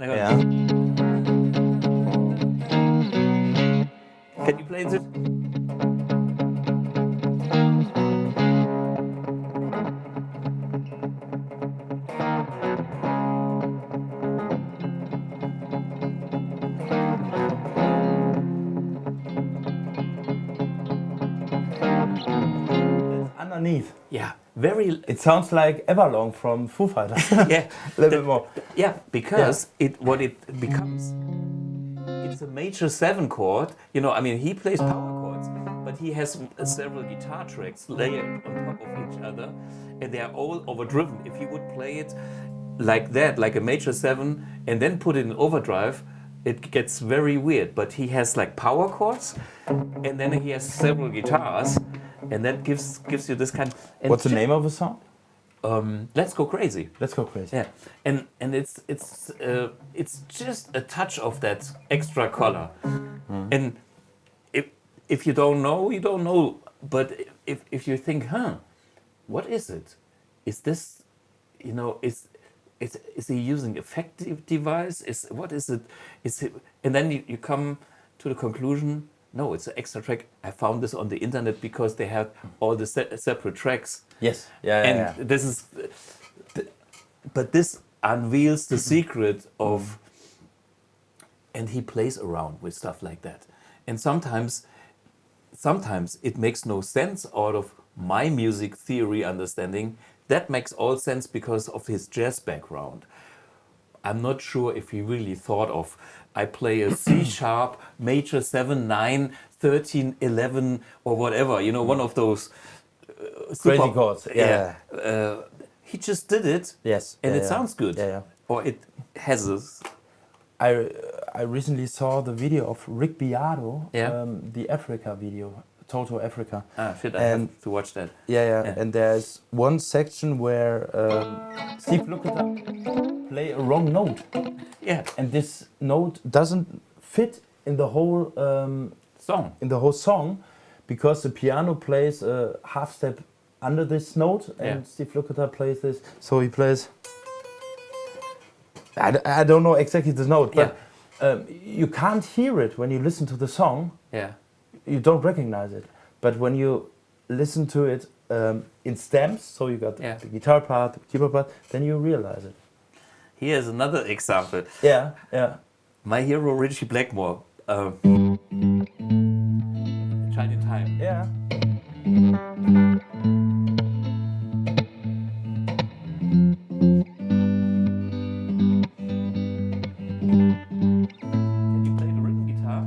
Speaker 2: Yeah.
Speaker 1: Can you play this?
Speaker 2: Underneath.
Speaker 1: Yeah, very.
Speaker 2: It sounds like Everlong from Foo Fighters.
Speaker 1: Yeah,
Speaker 2: A little bit more.
Speaker 1: Yeah, because what it becomes, it's a major 7 chord. You know, I mean, he plays power chords, but he has several guitar tracks layered on top of each other, and they are all overdriven. If he would play it like that, like a major 7, and then put it in overdrive, it gets very weird. But he has like power chords, and then he has several guitars, and that gives you this kind. And
Speaker 2: What's the name of the song?
Speaker 1: Let's Go Crazy.
Speaker 2: Let's Go Crazy.
Speaker 1: Yeah, and it's just a touch of that extra color, and if you don't know, you don't know. But if you think, what is it? Is this, you know, is he using effective device? What is it? Is it? And then you come to the conclusion. No, it's an extra track. I found this on the internet because they have all the separate tracks.
Speaker 2: Yes. Yeah.
Speaker 1: And this is, but this unveils the secret of, and he plays around with stuff like that. And sometimes it makes no sense out of my music theory understanding. That makes all sense because of his jazz background. I'm not sure if he really thought of, I play a C sharp, major 7, 9, 13, 11, or whatever, you know, one of those
Speaker 2: Crazy chords. Yeah.
Speaker 1: He just did it.
Speaker 2: Yes.
Speaker 1: And it sounds good.
Speaker 2: Yeah.
Speaker 1: Or it has this.
Speaker 2: I recently saw the video of Rick Beato,
Speaker 1: Yeah.
Speaker 2: the Africa video, Toto Africa.
Speaker 1: Shit, I have to watch that.
Speaker 2: Yeah. And there's one section where Steve Lukather play a wrong note.
Speaker 1: Yeah.
Speaker 2: And this note doesn't fit in the whole song because the piano plays a half step under this note and Steve Lukather plays this. So he plays. I don't know exactly the note, but you can't hear it when you listen to the song.
Speaker 1: Yeah.
Speaker 2: You don't recognize it. But when you listen to it in stems, so you got the guitar part, the keyboard part, then you realize it.
Speaker 1: Here's another example.
Speaker 2: Yeah.
Speaker 1: My hero, Richie Blackmore. Shine in Time.
Speaker 2: Yeah.
Speaker 1: Can you play the rhythm guitar?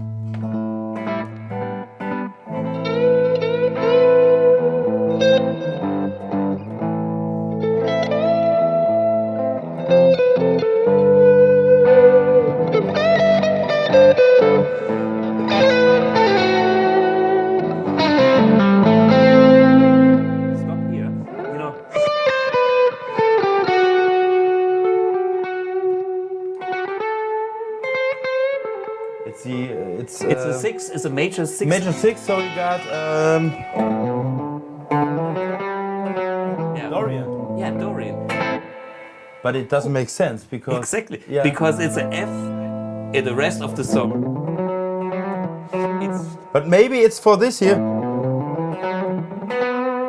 Speaker 1: Stop here. You know.
Speaker 2: It's
Speaker 1: It's a 6. It's a major 6.
Speaker 2: major 6, so you got
Speaker 1: Yeah.
Speaker 2: Dorian.
Speaker 1: Yeah, Dorian.
Speaker 2: But it doesn't make sense because
Speaker 1: exactly
Speaker 2: yeah.
Speaker 1: because it's an F in the rest of the song. It's
Speaker 2: But maybe it's for this here.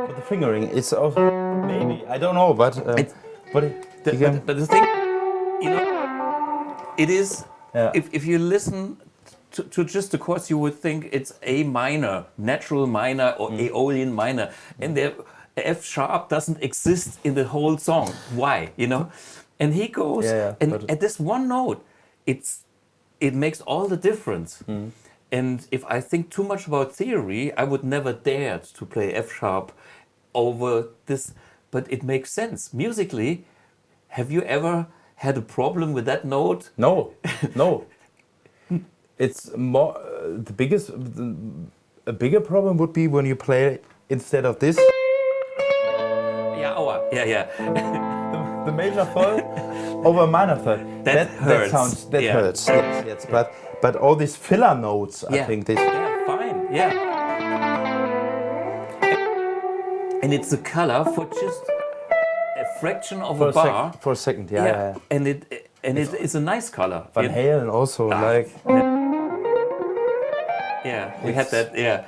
Speaker 2: For the fingering, it's also maybe I don't know, but
Speaker 1: but the thing, you know, it is.
Speaker 2: Yeah.
Speaker 1: If you listen to just the chords, you would think it's A minor, natural minor, or Aeolian minor, and the F sharp doesn't exist in the whole song. Why? You know, and he goes and at this one note, it makes all the difference. And if I think too much about theory, I would never dare to play F sharp over this. But it makes sense musically. Have you ever had a problem with that note?
Speaker 2: No. It's more a bigger problem would be when you play instead of this.
Speaker 1: Yeah.
Speaker 2: The major third over a minor third.
Speaker 1: That hurts.
Speaker 2: That hurts. Yes. But all these filler notes, I think this.
Speaker 1: Yeah, fine. Yeah. And it's a color for just a fraction of a bar.
Speaker 2: For a second, yeah.
Speaker 1: And it's a nice color.
Speaker 2: Van Halen also like.
Speaker 1: Yeah, we had that. Yeah,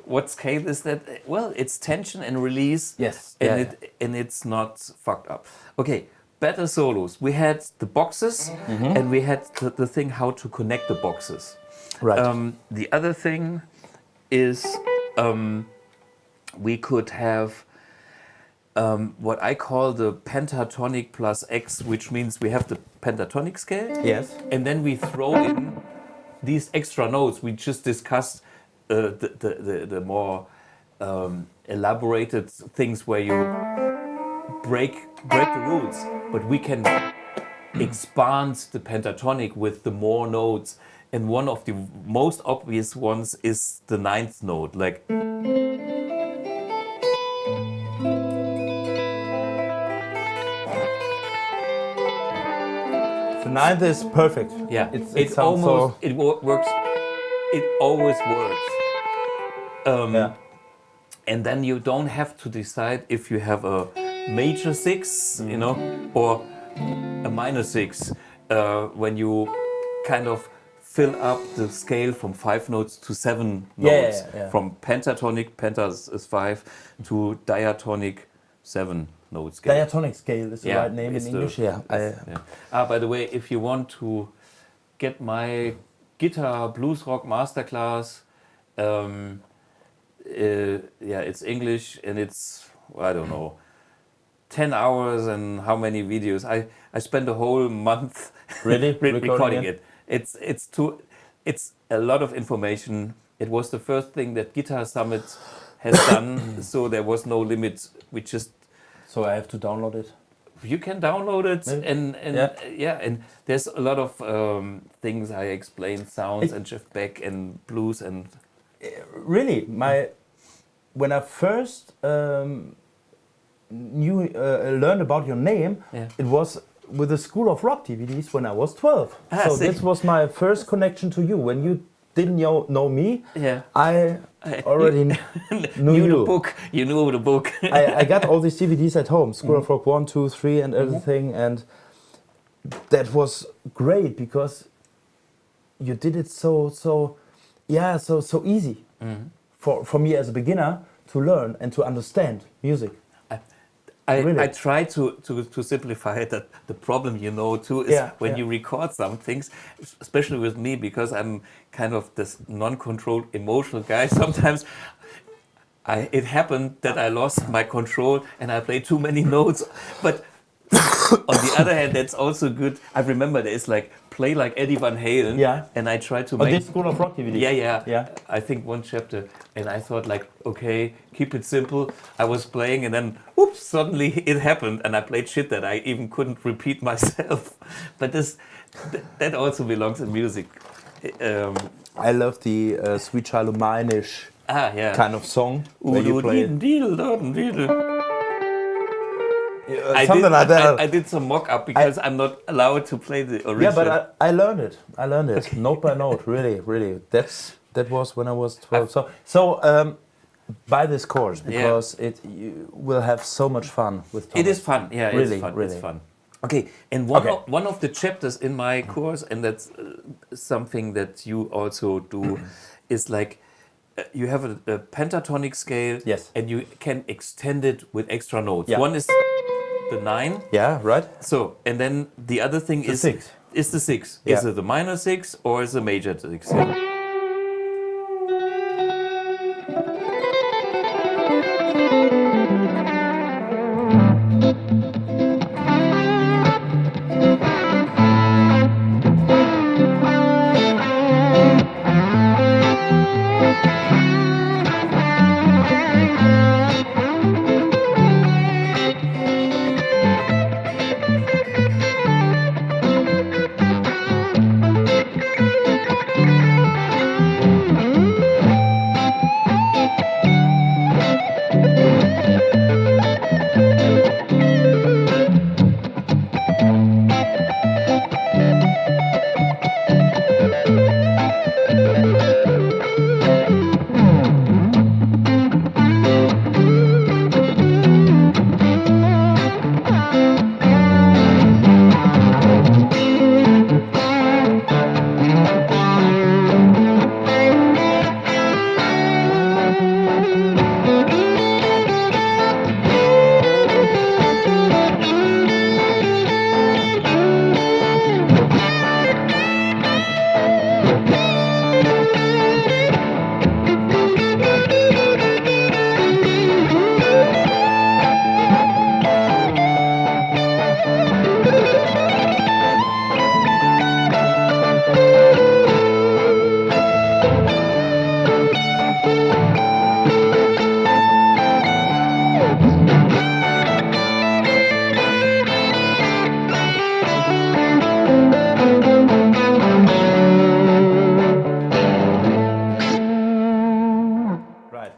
Speaker 1: what scale is that? Well, it's tension and release.
Speaker 2: Yes.
Speaker 1: And it's not fucked up. Okay, better solos. We had the boxes, and we had the thing how to connect the boxes.
Speaker 2: Right.
Speaker 1: The other thing is we could have what I call the pentatonic plus X, which means we have the pentatonic scale.
Speaker 2: Yes.
Speaker 1: And then we throw in these extra notes. We just discussed the more elaborated things where you break the rules, but we can expand the pentatonic with the more notes. And one of the most obvious ones is the ninth note, like.
Speaker 2: The ninth is perfect.
Speaker 1: Yeah,
Speaker 2: it almost
Speaker 1: works. It always works. And then you don't have to decide if you have a major 6, you know, or a minor 6 when you kind of fill up the scale from 5 notes to 7 notes. From pentatonic, pentas is 5, to diatonic 7 note scale.
Speaker 2: Diatonic scale is the right name in English.
Speaker 1: By the way, if you want to get my guitar blues rock masterclass, it's English and it's, I don't know, 10 hours and how many videos. I spent a whole month recording it. It's a lot of information. It was the first thing that Guitar Summit has done, so there was no limit.
Speaker 2: So I have to download it.
Speaker 1: You can download it, and there's a lot of things I explained, sounds and Jeff Beck and blues and.
Speaker 2: Really, when I first learned about your name, it was with the School of Rock DVDs when I was 12. So this was my first connection to you. When you didn't know me, I already knew you.
Speaker 1: The book. You knew the book.
Speaker 2: I got all these DVDs at home, School of Rock 1, 2, 3 and everything, and that was great because you did it so easy for me as a beginner to learn and to understand music.
Speaker 1: I try to simplify it. That the problem, too, is when you record some things, especially with me, because I'm kind of this non-controlled emotional guy. Sometimes it happened that I lost my control and I played too many notes. But on the other hand, that's also good. I remember there's like Play Like Eddie Van Halen, and I tried to make...
Speaker 2: this School of Rock DVD.
Speaker 1: Yeah. I think one chapter, and I thought like, okay, keep it simple. I was playing, and then, oops, suddenly it happened, and I played shit that I even couldn't repeat myself. But that also belongs in music.
Speaker 2: I love the Sweet Child O' Mine-ish kind of song. Where you play something like that.
Speaker 1: I did some mock-up because I'm not allowed to play the original.
Speaker 2: Yeah, but I learned it. Note by note, really. That was when I was 12. So buy this course because you will have so much fun with Thomas.
Speaker 1: It is fun. Yeah,
Speaker 2: really,
Speaker 1: it's fun.
Speaker 2: really.
Speaker 1: It's fun. Okay, and one of the chapters in my course, and that's something that you also do, is like you have a pentatonic scale,
Speaker 2: Yes.
Speaker 1: and you can extend it with extra notes.
Speaker 2: Yeah.
Speaker 1: One is the 9.
Speaker 2: Yeah, right?
Speaker 1: So, and then the other thing
Speaker 2: The
Speaker 1: is
Speaker 2: 6.
Speaker 1: Is the 6.
Speaker 2: Yeah.
Speaker 1: Is it the minor 6 or is it the major 6? Yeah.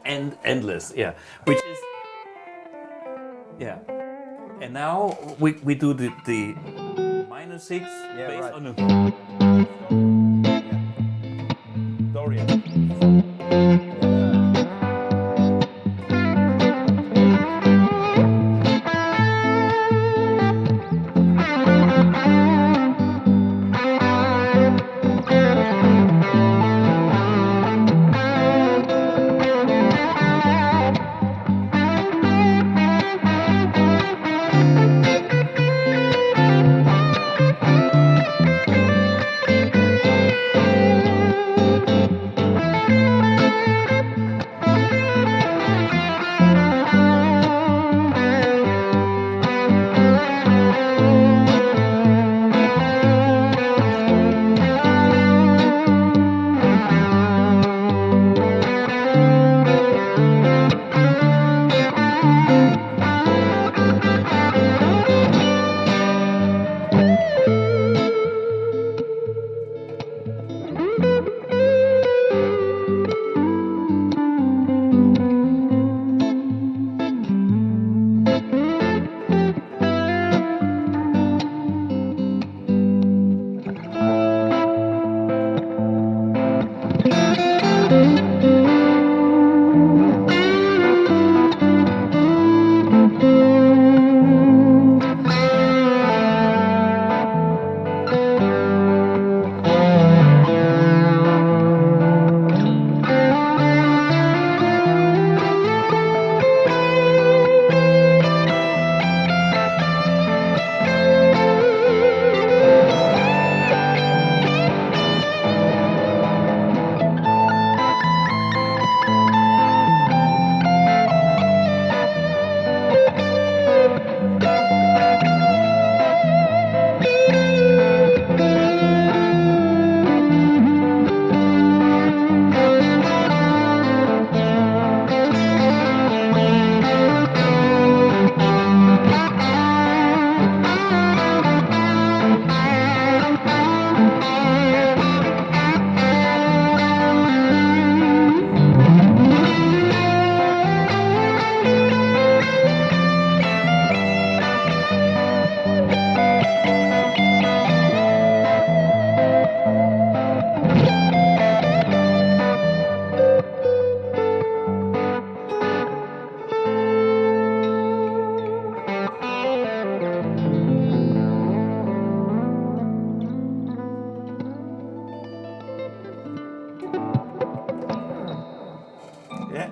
Speaker 1: And endless, yeah. Which is, yeah. And now we do the minor 6 based
Speaker 2: right.
Speaker 1: on a
Speaker 2: Dorian.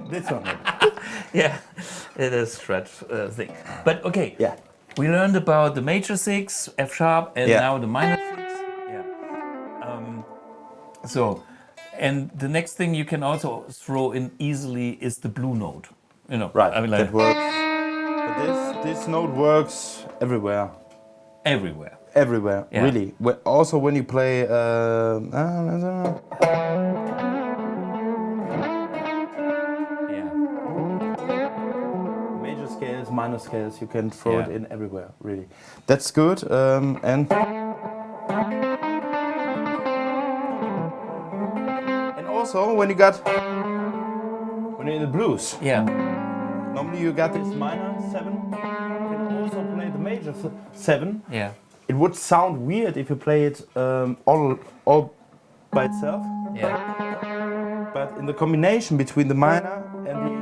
Speaker 2: This one.
Speaker 1: Yeah, it is stretch thing. But okay,
Speaker 2: Yeah.
Speaker 1: we learned about the major 6, F sharp, and
Speaker 2: Yeah.
Speaker 1: now the minor 6. Yeah. So, and the next thing you can also throw in easily is the blue note. You know,
Speaker 2: Right.
Speaker 1: I mean, like
Speaker 2: That works. But this note works everywhere.
Speaker 1: everywhere.
Speaker 2: Everywhere,
Speaker 1: Yeah.
Speaker 2: really. Also, when you play.
Speaker 1: Yeah.
Speaker 2: Major scales, minor scales, you can throw it
Speaker 1: Yeah.
Speaker 2: in everywhere, really. That's good. And also, when you're in the blues,
Speaker 1: Yeah.
Speaker 2: normally you got this minor 7. You can also play the major 7.
Speaker 1: Yeah.
Speaker 2: It would sound weird if you play it all by itself.
Speaker 1: Yeah.
Speaker 2: But in the combination between the minor and the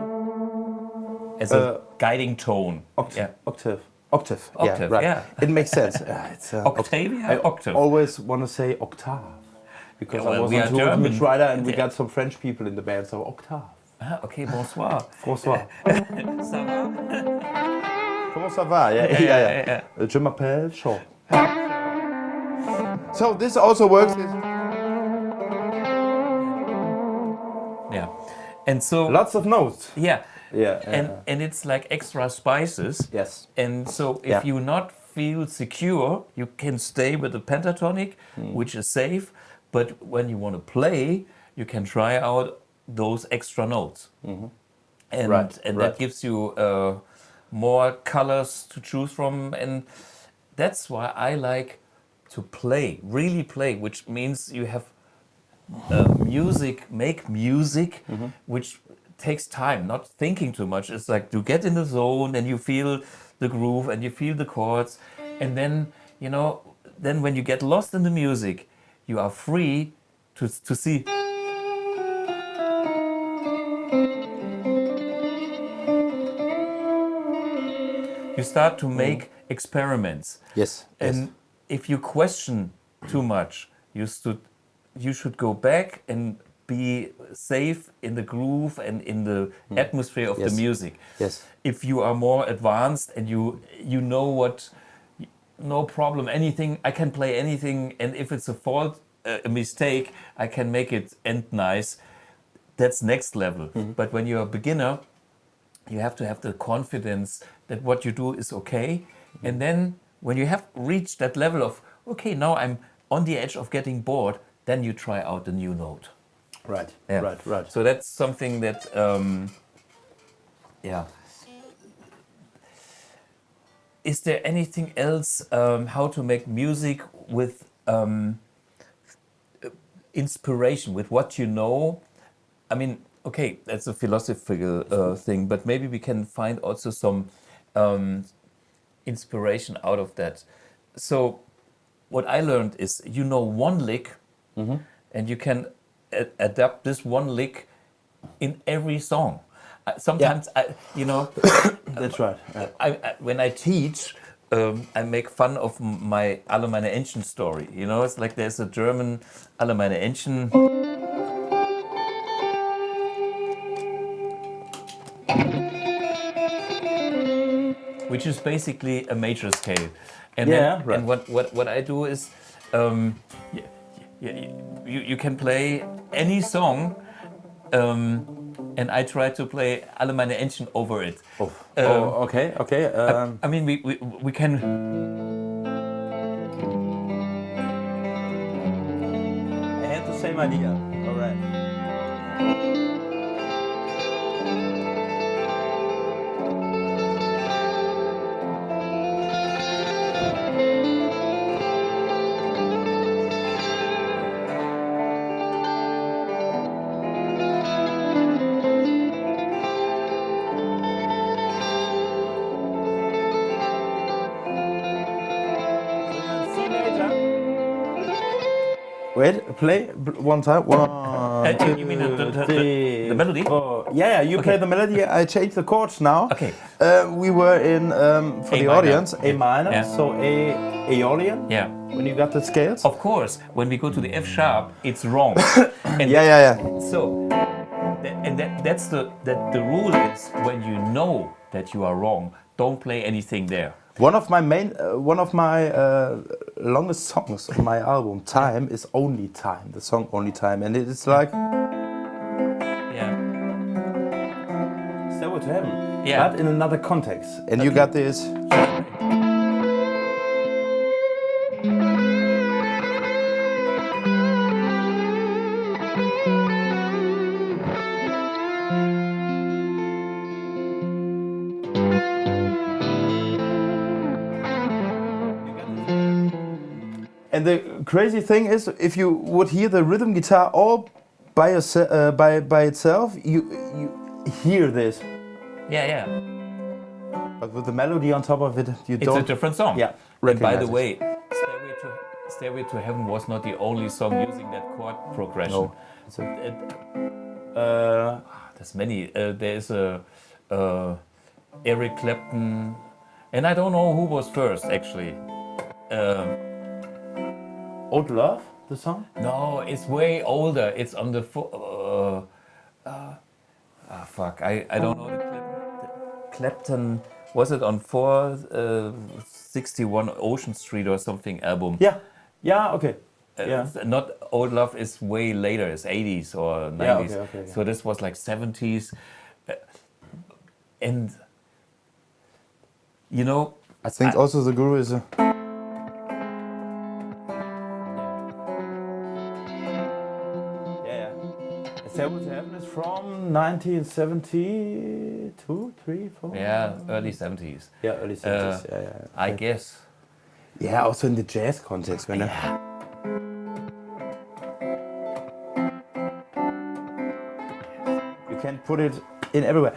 Speaker 1: As a guiding tone.
Speaker 2: octave.
Speaker 1: Yeah.
Speaker 2: Octave.
Speaker 1: Octave,
Speaker 2: Yeah, right.
Speaker 1: yeah.
Speaker 2: It makes sense. It's,
Speaker 1: Octavia?
Speaker 2: I
Speaker 1: Octave.
Speaker 2: always want to say octave because
Speaker 1: Yeah, well,
Speaker 2: I was
Speaker 1: we
Speaker 2: on
Speaker 1: are
Speaker 2: tour with
Speaker 1: German.
Speaker 2: Mitch Ryder and we
Speaker 1: Yeah.
Speaker 2: got some French people in the band, so octave.
Speaker 1: Ah, okay, bonsoir.
Speaker 2: François.
Speaker 1: Ça va?
Speaker 2: Comment ça va? Yeah,
Speaker 1: yeah.
Speaker 2: Je m'appelle Sean. So this also works.
Speaker 1: Yeah. And so
Speaker 2: Lots of notes.
Speaker 1: yeah.
Speaker 2: Yeah.
Speaker 1: And it's like extra spices.
Speaker 2: Yes.
Speaker 1: And so if
Speaker 2: Yeah.
Speaker 1: you not feel secure, you can stay with the pentatonic, which is safe. But when you want to play, you can try out those extra notes. And
Speaker 2: Right,
Speaker 1: and
Speaker 2: right.
Speaker 1: that gives you more colors to choose from. And that's why I like to play, really play, which means you have make music, which takes time, not thinking too much. It's like to get in the zone and you feel the groove and you feel the chords. And then, you know, then when you get lost in the music, you are free to see. You start to make experiments.
Speaker 2: Yes.
Speaker 1: And if you question too much, you should go back and be safe in the groove and in the atmosphere of
Speaker 2: Yes.
Speaker 1: the music.
Speaker 2: Yes.
Speaker 1: If you are more advanced and you know what, no problem, anything, I can play anything, and if it's a fault, a mistake, I can make it end nice. That's next level. But when you're a beginner, you have to have the confidence that what you do is okay. And then when you have reached that level of, okay, now I'm on the edge of getting bored, then you try out the new note.
Speaker 2: Right.
Speaker 1: Yeah.
Speaker 2: Right.
Speaker 1: So that's something that, yeah. Is there anything else how to make music with inspiration, with what you know? I mean, okay, that's a philosophical thing, but maybe we can find also some inspiration out of that. So what I learned is, you know, one lick, and you can adapt this one lick in every song. Sometimes
Speaker 2: That's right. Yeah.
Speaker 1: when I teach, I make fun of my Alle meine Entchen story. You know, it's like there's a German Alle meine Entchen. Which is basically a major scale. And
Speaker 2: Yeah,
Speaker 1: then,
Speaker 2: right.
Speaker 1: and what I do is, you can play any song, and I try to play Alle meine Entchen over it.
Speaker 2: Okay.
Speaker 1: I mean, we can.
Speaker 2: I had the same idea. All right. Wait, play one time. One,
Speaker 1: You mean the melody?
Speaker 2: Yeah, you play the melody. I change the chords now.
Speaker 1: Okay.
Speaker 2: We were in for
Speaker 1: A
Speaker 2: the
Speaker 1: minor.
Speaker 2: audience A minor,
Speaker 1: Yeah.
Speaker 2: so Aeolian.
Speaker 1: Yeah.
Speaker 2: When you got the scales.
Speaker 1: Of course, when we go to the F sharp, it's wrong. And
Speaker 2: Yeah.
Speaker 1: so that's the rule is when you know that you are wrong, don't play anything there.
Speaker 2: One of my longest songs on my album, Time, is Only Time. The song Only Time, and it's like Stairway to Heaven, but in another context. And you got this. And the crazy thing is, if you would hear the rhythm guitar all by itself, you hear this.
Speaker 1: Yeah.
Speaker 2: But with the melody on top of it, you don't.
Speaker 1: It's a different song.
Speaker 2: Yeah.
Speaker 1: And by the way, Stairway to Heaven was not the only song using that chord progression.
Speaker 2: No.
Speaker 1: There's many. There's Eric Clapton, and I don't know who was first actually.
Speaker 2: Old Love, the song?
Speaker 1: No, it's way older. It's on the fuck. I don't know the Clapton. Was it on 461 Ocean Street or something album?
Speaker 2: Yeah. Yeah. Okay.
Speaker 1: Not Old Love is way later. It's 80s or 90s.
Speaker 2: Yeah, okay.
Speaker 1: So this was like 70s, and you know.
Speaker 2: I think also the Guru is a. Stairway to Heaven is from 1972, 3, 4?
Speaker 1: Yeah, early 70s.
Speaker 2: Yeah, early 70s.
Speaker 1: I guess.
Speaker 2: Yeah, also in the jazz context. When you can put it in everywhere.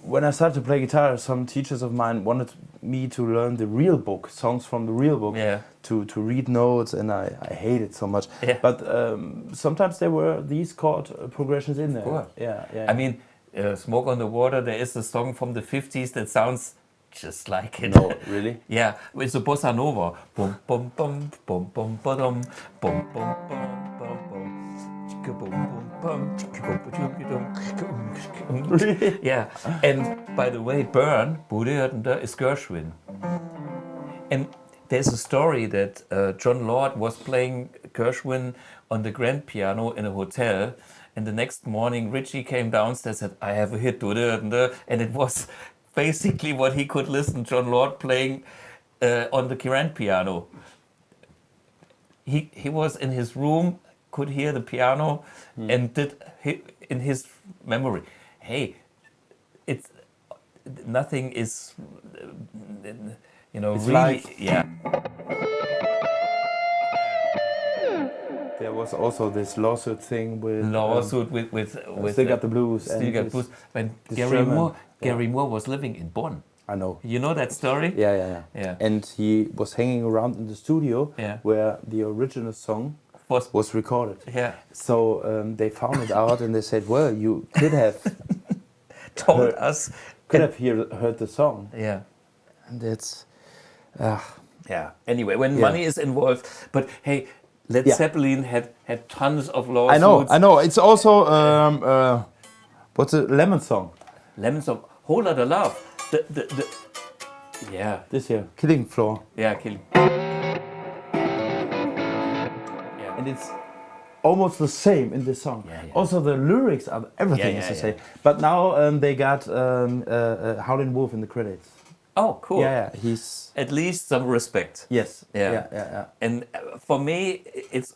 Speaker 2: When I started to play guitar, some teachers of mine wanted me to learn the real book, songs from the real book, to read notes, and I hate it so much. Yeah. But sometimes there were these chord progressions in there.
Speaker 1: Cool.
Speaker 2: Yeah.
Speaker 1: I mean, Smoke on the Water, there is a song from the 50s that sounds just like it.
Speaker 2: No, really?
Speaker 1: Yeah, it's a bossa nova. Bum bum bum bum bum bum bum bum bum.
Speaker 2: Really?
Speaker 1: Yeah, and by the way, Burn is Gershwin. And there's a story that John Lord was playing Gershwin on the grand piano in a hotel, and the next morning Richie came downstairs and said, I have a hit, and it was basically what he could listen John Lord playing on the grand piano. He was in his room, could hear the piano, and did in his memory, hey, it's nothing is, you know,
Speaker 2: it's
Speaker 1: really,
Speaker 2: like,
Speaker 1: yeah.
Speaker 2: There was also this lawsuit thing with
Speaker 1: with
Speaker 2: Still Got the Blues.
Speaker 1: Still Got the Blues. When Gary Moore was living in Bonn.
Speaker 2: I know.
Speaker 1: You know that story?
Speaker 2: Yeah. And he was hanging around in the studio where the original song was recorded.
Speaker 1: Yeah.
Speaker 2: So they found it out and they said, well, you could have
Speaker 1: told us.
Speaker 2: Could have heard the song.
Speaker 1: Yeah.
Speaker 2: And it's...
Speaker 1: yeah. Anyway, when money is involved. But hey, Led Zeppelin had tons of lawsuits.
Speaker 2: I know. It's also... what's the Lemon song?
Speaker 1: Lemon song. Whole Lotta Love. Yeah.
Speaker 2: This here. Killing Floor.
Speaker 1: Yeah, Killing.
Speaker 2: And it's almost the same in this song.
Speaker 1: Yeah.
Speaker 2: Also the lyrics are everything is the same. But now they got Howlin' Wolf in the credits.
Speaker 1: Oh, cool.
Speaker 2: Yeah, he's
Speaker 1: at least some respect.
Speaker 2: Yes.
Speaker 1: Yeah. And for me, it's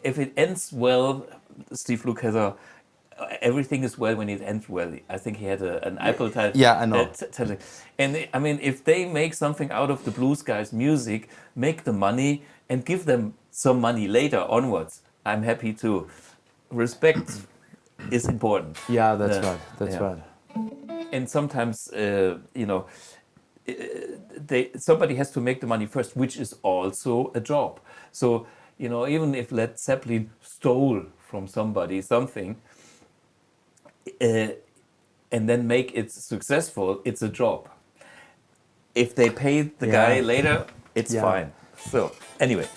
Speaker 1: if it ends well, Steve Lukather, everything is well when it ends well. I think he had an Apple title.
Speaker 2: Yeah, I know.
Speaker 1: And I mean, if they make something out of the Blues Guys' music, make the money and give them some money later onwards, I'm happy too. Respect is important.
Speaker 2: Yeah, that's right. That's right.
Speaker 1: And sometimes, you know, somebody has to make the money first, which is also a job. So, you know, even if Led Zeppelin stole from somebody something, and then make it successful, it's a job. If they pay the guy later, it's fine. So anyway,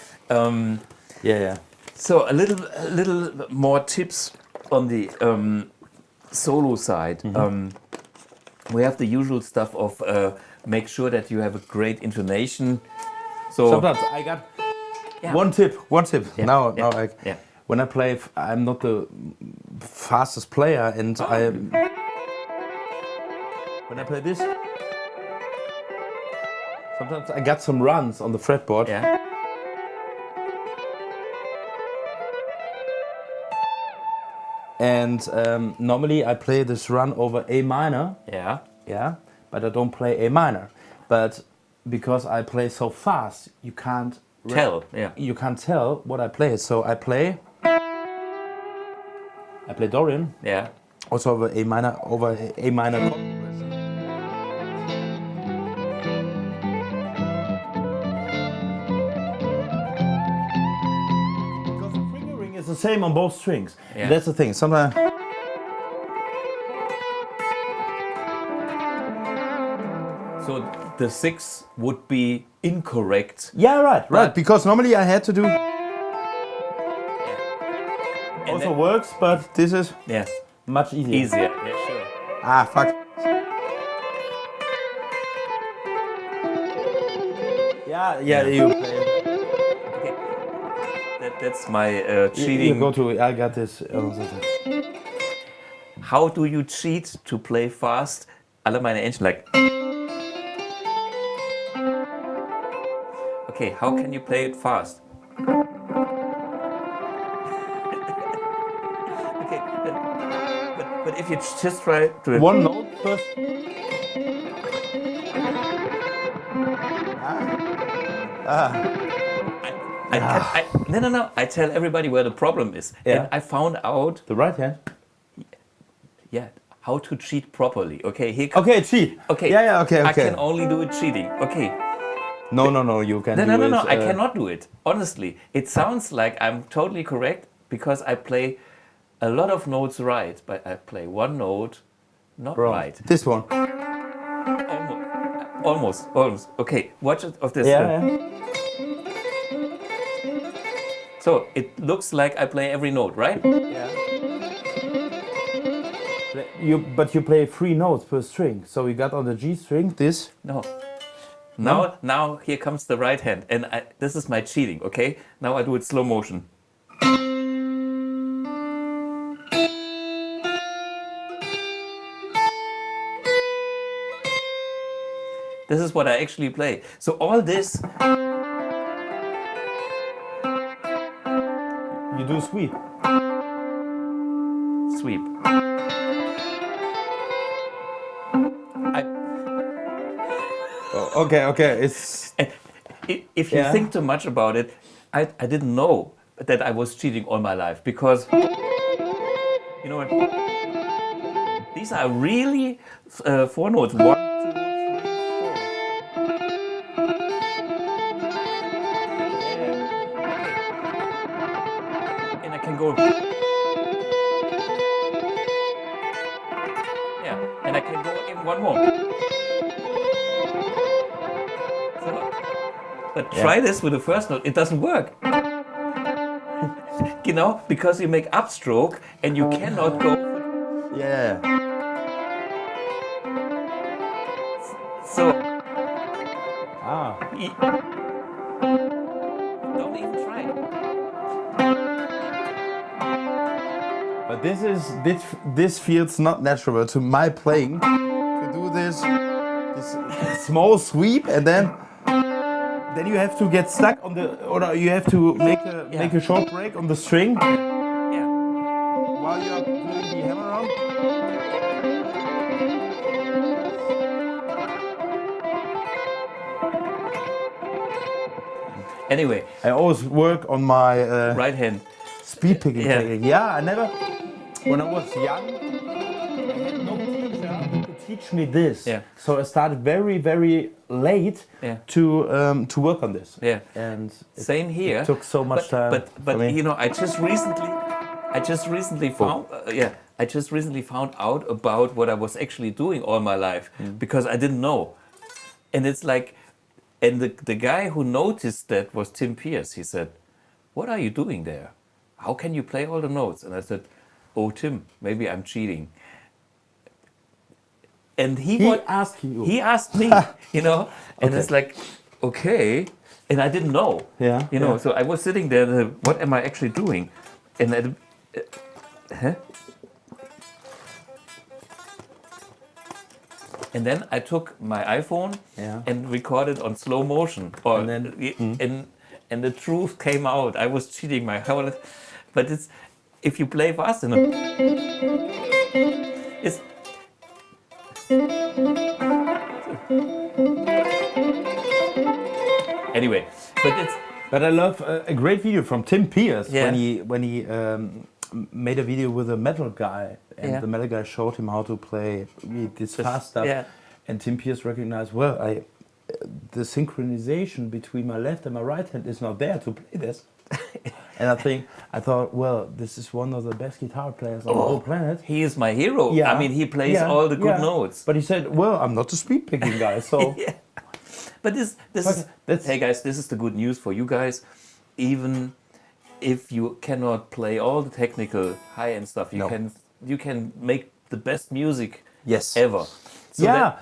Speaker 1: So a little more tips on the solo side, we have the usual stuff of make sure that you have a great intonation. So
Speaker 2: Sometimes I got one tip.
Speaker 1: Yeah.
Speaker 2: Now,
Speaker 1: Yeah.
Speaker 2: when I play, I'm not the fastest player, and when I play this, sometimes I got some runs on the fretboard.
Speaker 1: Yeah.
Speaker 2: And normally I play this run over A minor.
Speaker 1: Yeah.
Speaker 2: Yeah, but I don't play A minor. But because I play so fast, you can't
Speaker 1: Tell. Yeah.
Speaker 2: You can't tell what I play. So I play Dorian.
Speaker 1: Yeah.
Speaker 2: Also over A minor chord progression. Because the fingering is the same on both strings.
Speaker 1: Yeah.
Speaker 2: That's the thing. Sometimes.
Speaker 1: So the 6 would be incorrect.
Speaker 2: Yeah, right.
Speaker 1: But-
Speaker 2: Because normally I had to do.
Speaker 1: And
Speaker 2: Also
Speaker 1: then-
Speaker 2: works, but this is
Speaker 1: Yeah.
Speaker 2: much easier.
Speaker 1: Easier. Yeah, sure.
Speaker 2: Ah, fuck. Yeah, you play.
Speaker 1: Okay. That's my
Speaker 2: You
Speaker 1: cheating.
Speaker 2: go to. I got this.
Speaker 1: How do you cheat to play fast? Alle meine Engine like. Okay, how can you play it fast? Okay, but if you just try to
Speaker 2: One note first.
Speaker 1: No. I tell everybody where the problem is,
Speaker 2: Yeah.
Speaker 1: and I found out,
Speaker 2: The right hand.
Speaker 1: how to cheat properly. Okay, here.
Speaker 2: Okay, cheat.
Speaker 1: Okay.
Speaker 2: Yeah. Okay.
Speaker 1: I can only do it cheating. Okay.
Speaker 2: No. You can.
Speaker 1: No,
Speaker 2: do
Speaker 1: no,
Speaker 2: it,
Speaker 1: no. I cannot do it. Honestly, it sounds like I'm totally correct because I play a lot of notes right, but I play one note not
Speaker 2: Wrong.
Speaker 1: right.
Speaker 2: This one.
Speaker 1: Almost. Okay, watch it of this.
Speaker 2: Yeah.
Speaker 1: So it looks like I play every note, right?
Speaker 2: But you play 3 notes per string. So you got on the G string this.
Speaker 1: No. Now here comes the right hand, and this is my cheating. Okay, now I do it slow motion. This is what I actually play. So all this,
Speaker 2: You do sweep.
Speaker 1: sweep.
Speaker 2: Okay. It's.
Speaker 1: If you think too much about it, I didn't know that I was cheating all my life because, you know what? These are really 4 notes. 1, 2, 3, 4. And I can go. Yeah, and I can go even one more. But try this with the first note, it doesn't work. You know, because you make upstroke and you cannot go.
Speaker 2: Yeah.
Speaker 1: So,
Speaker 2: Ah.
Speaker 1: don't even try.
Speaker 2: But this feels not natural to my playing. To do this small sweep and then you have to get stuck on the, or you have to make a short break on the string
Speaker 1: Yeah.
Speaker 2: while you are doing the hammer on.
Speaker 1: Anyway,
Speaker 2: I always work on my
Speaker 1: right hand.
Speaker 2: speed picking
Speaker 1: Yeah.
Speaker 2: technique. Yeah, I never. When I was young, I had no teacher who could teach me this.
Speaker 1: Yeah.
Speaker 2: So I started very, very late
Speaker 1: Yeah.
Speaker 2: to work on this.
Speaker 1: Yeah.
Speaker 2: And it
Speaker 1: Same here.
Speaker 2: It took so much time.
Speaker 1: But
Speaker 2: for me.
Speaker 1: you know, I just recently found I just recently found out about what I was actually doing all my life because I didn't know. And it's like, and the guy who noticed that was Tim Pierce. He said, "What are you doing there? How can you play all the notes?" And I said, "Oh, Tim, maybe I'm cheating." And he
Speaker 2: asked you.
Speaker 1: He asked me, you know, and it's like, okay, and I didn't know, you know. So I was sitting there. What am I actually doing? And and then I took my iPhone and recorded on slow motion, and the truth came out. I was cheating my whole, but it's if you play fast enough, it's. Anyway,
Speaker 2: but I love a great video from Tim Pierce
Speaker 1: Yeah.
Speaker 2: when he made a video with a metal guy, and the metal guy showed him how to play this fast stuff.
Speaker 1: Yeah.
Speaker 2: And Tim Pierce recognized, well, the synchronization between my left and my right hand is not there to play this. And I thought, well, this is one of the best guitar players on the whole planet.
Speaker 1: He is my hero.
Speaker 2: Yeah.
Speaker 1: I mean, he plays all the good notes.
Speaker 2: But he said, well, I'm not a speed picking guy, so.
Speaker 1: Yeah. But this is, hey guys, this is the good news for you guys. Even if you cannot play all the technical high-end stuff, you can make the best music ever. So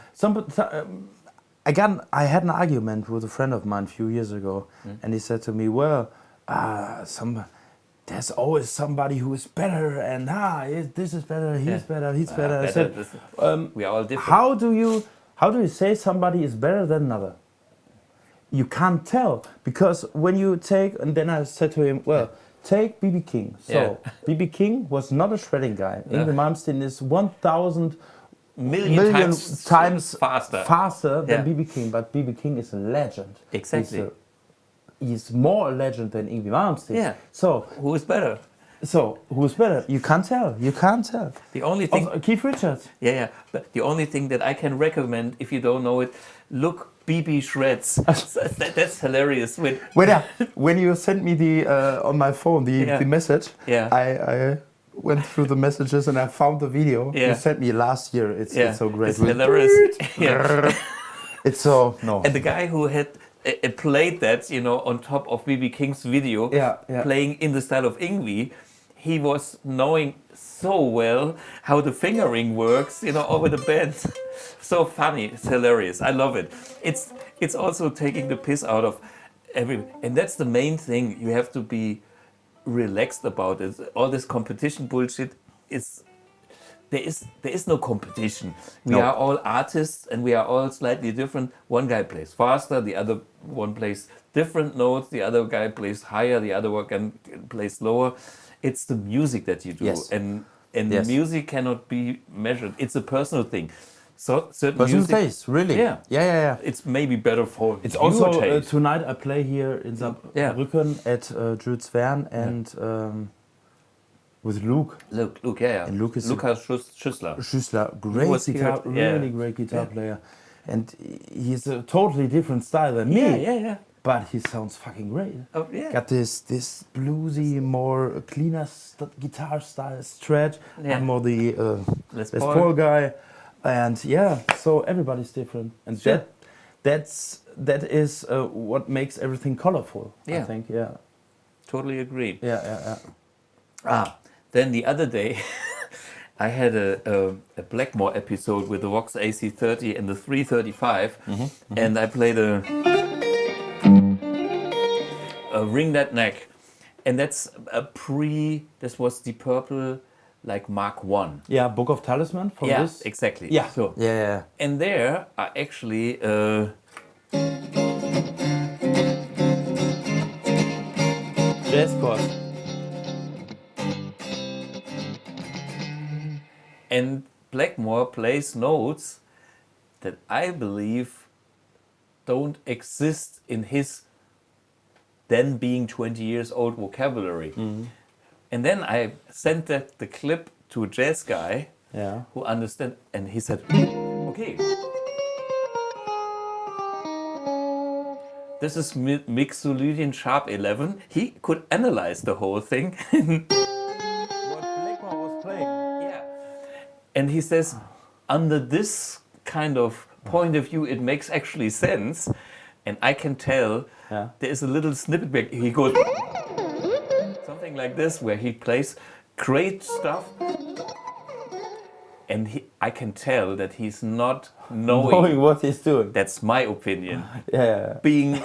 Speaker 2: I had an argument with a friend of mine a few years ago, and he said to me, well, there's always somebody who is better, and this is better, he's better, he's better. I said,
Speaker 1: we are all different.
Speaker 2: How do you say somebody is better than another? You can't tell, because when you take, and then I said to him, well, take B.B. King. So B.B. King was not a shredding guy. Yngwie Malmsteen is 1,000 million times faster than B.B. King, but B.B. King is a legend.
Speaker 1: Exactly.
Speaker 2: He's more a legend than Yngwie Malmsteen.
Speaker 1: Yeah.
Speaker 2: So
Speaker 1: who is better?
Speaker 2: You can't tell. You can't tell.
Speaker 1: The only thing.
Speaker 2: Keith Richards.
Speaker 1: Yeah. But the only thing that I can recommend, if you don't know it, look BB shreds. That's hilarious.
Speaker 2: When you sent me the on my phone the message, I went through the messages and I found the video you sent me last year. It's so great.
Speaker 1: It's hilarious.
Speaker 2: It's so no.
Speaker 1: And the guy who had played that, you know, on top of B.B. King's video, playing in the style of Yngwie, he was knowing so well how the fingering works, you know, over the band. So funny, it's hilarious. I love it. It's also taking the piss out of and that's the main thing. You have to be relaxed about it. All this competition bullshit is. There is no competition. We are all artists and we are all slightly different. One guy plays faster, the other one plays different notes, the other guy plays higher, the other one plays lower. It's the music that you do, and music cannot be measured. It's a personal thing. So certain
Speaker 2: personal
Speaker 1: music,
Speaker 2: taste, really. Yeah.
Speaker 1: It's maybe better for
Speaker 2: it's
Speaker 1: your
Speaker 2: also
Speaker 1: taste.
Speaker 2: Tonight I play here in Saarbrücken at Jules Verne and. With Luke.
Speaker 1: Luke, yeah.
Speaker 2: And Luke is
Speaker 1: Lukas Schüssler.
Speaker 2: Great really great guitar player. And he's a totally different style than me.
Speaker 1: Yeah.
Speaker 2: But he sounds fucking great.
Speaker 1: Oh, yeah.
Speaker 2: Got this bluesy, more cleaner guitar style, stretch. I'm more the Les Paul guy. And so everybody's different. And that is what makes everything colorful, I think,
Speaker 1: Totally agree.
Speaker 2: Yeah.
Speaker 1: Then the other day, I had a Blackmore episode with the Vox AC30 and the 335, and I played a Ring That Neck, and that's this was the purple, like Mark 1.
Speaker 2: Yeah, Book of Talisman from this.
Speaker 1: Exactly.
Speaker 2: Yeah.
Speaker 1: So,
Speaker 2: Yeah.
Speaker 1: And there are actually
Speaker 2: jazz chords.
Speaker 1: And Blackmore plays notes that I believe don't exist in his then being 20 years old vocabulary. And then I sent the clip to a jazz guy who understand, and he said, okay, this is Mixolydian sharp 11. He could analyze the whole thing.
Speaker 2: What Blackmore was playing.
Speaker 1: And he says, under this kind of point of view, it makes actually sense. And I can tell there is a little snippet where he goes something like this, where he plays great stuff. and I can tell that he's not knowing.
Speaker 2: Knowing what he's doing.
Speaker 1: That's my opinion.
Speaker 2: Yeah.
Speaker 1: Being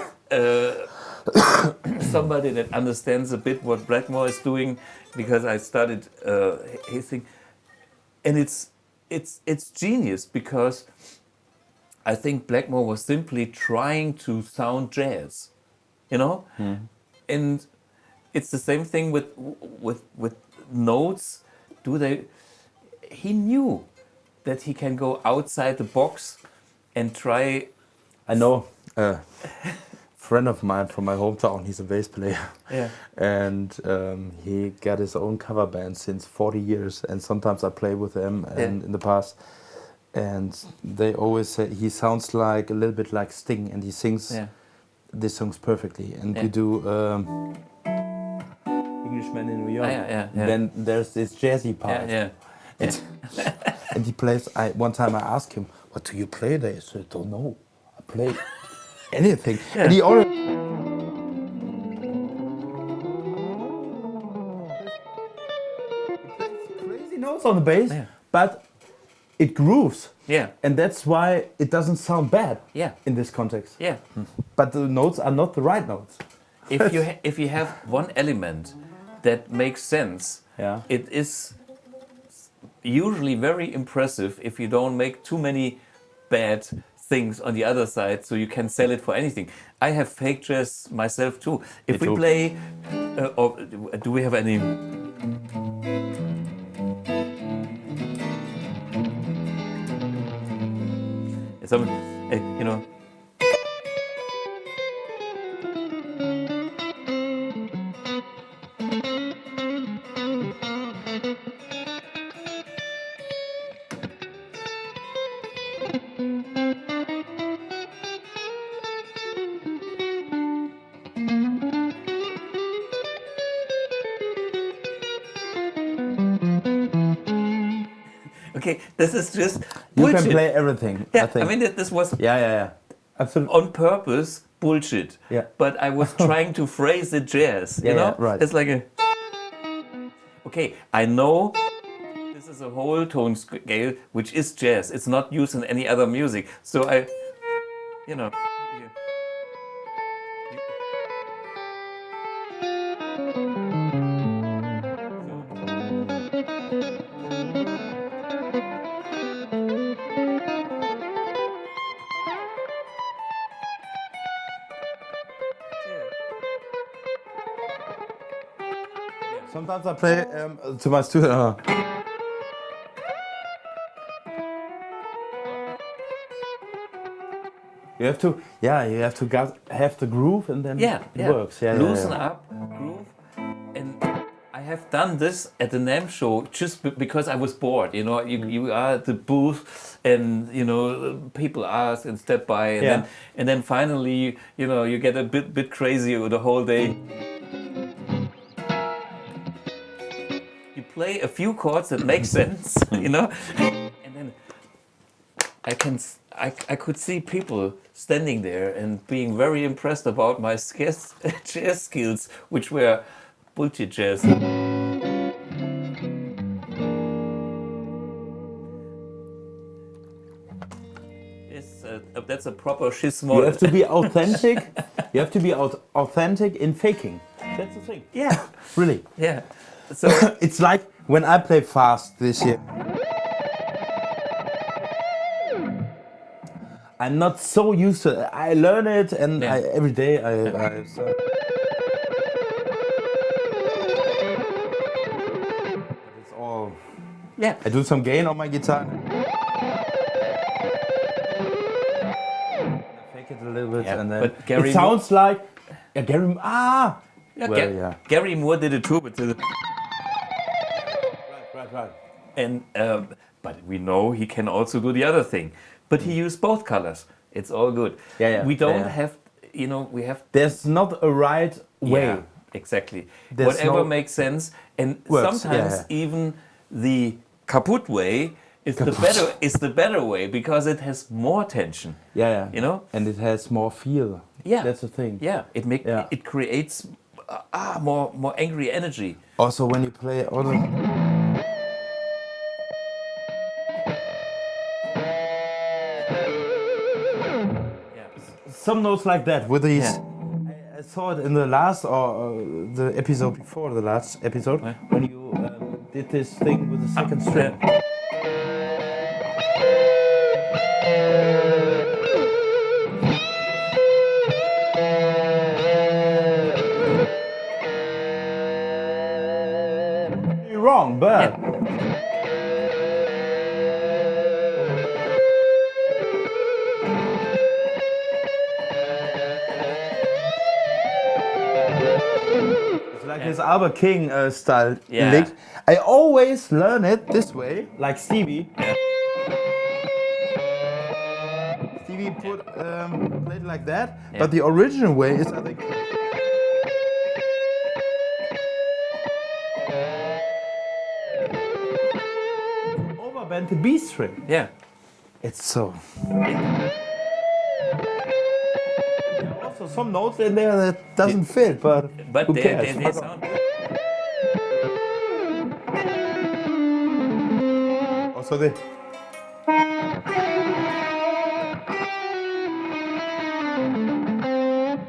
Speaker 1: somebody that understands a bit what Blackmore is doing, because I studied his thing, and it's genius, because I think Blackmore was simply trying to sound jazz, you know, and it's the same thing with notes. He knew that he can go outside the box and try.
Speaker 2: I know a friend of mine from my hometown, he's a bass player.
Speaker 1: Yeah.
Speaker 2: And he got his own cover band since 40 years. And sometimes I play with him and in the past. And they always say he sounds like a little bit like Sting, and he sings these songs perfectly. And we do Englishman in New York. Then there's this jazzy part. And he plays. One time I asked him, "What do you play there?" He said, "I don't know. I play anything." And he already plays crazy notes on the bass, but it grooves.
Speaker 1: Yeah.
Speaker 2: And that's why it doesn't sound bad. In this context.
Speaker 1: Yeah.
Speaker 2: But the notes are not the right notes.
Speaker 1: If you have one element that makes sense, it is usually very impressive if you don't make too many bad things on the other side, so you can sell it for anything. I have fake jazz myself too. If we play, or do we have any? Some, you know. Okay, this is just bullshit.
Speaker 2: You can play everything.
Speaker 1: Yeah,
Speaker 2: I think.
Speaker 1: I mean, this was
Speaker 2: Absolutely.
Speaker 1: on purpose bullshit.
Speaker 2: Yeah.
Speaker 1: But I was trying to phrase it jazz, you know?
Speaker 2: Right.
Speaker 1: It's like a... Okay, I know this is a whole tone scale, which is jazz. It's not used in any other music. So I, you know...
Speaker 2: Sometimes I play to my student. You have to, have the groove, and then it works.
Speaker 1: Loosen up, groove, and I have done this at the NAMM show just because I was bored. You know, you are at the booth, and you know people ask and step by, and then finally you get a bit crazy the whole day. Play a few chords that make sense, you know, and then I could see people standing there and being very impressed about my jazz skills, which were bullshit jazz. That's a proper schismo.
Speaker 2: You have to be authentic. You have to be authentic in faking. That's the thing.
Speaker 1: Yeah.
Speaker 2: Really.
Speaker 1: Yeah. So
Speaker 2: it's like when I play fast this year. I'm not so used to it. I learn it, and every day it's all.
Speaker 1: Yeah.
Speaker 2: I do some gain on my guitar. I fake it a little bit, and then
Speaker 1: but Gary
Speaker 2: it sounds like Gary.
Speaker 1: Gary Moore did it too, but
Speaker 2: Right.
Speaker 1: And but we know he can also do the other thing. But he used both colors. It's all good. We don't have, we have.
Speaker 2: There's not a right way.
Speaker 1: Yeah, exactly. Whatever makes sense, and
Speaker 2: works.
Speaker 1: Sometimes even the kaput way is the better way, because it has more tension. You know,
Speaker 2: and it has more feel.
Speaker 1: Yeah,
Speaker 2: that's the thing.
Speaker 1: Yeah, it creates more angry energy.
Speaker 2: Also, when you play some notes like that with these.
Speaker 1: Yeah.
Speaker 2: I saw it in the last or the episode before the last episode when you did this thing with the second string. You're wrong, but. Like this Albert King style lick. I always learn it this way, like Stevie. Stevie played it like that, but the original way is, I think. Overbend the B string.
Speaker 1: Yeah.
Speaker 2: It's so. Also, some notes in there that doesn't fit, but who cares?
Speaker 1: They sound good.
Speaker 2: Also, the.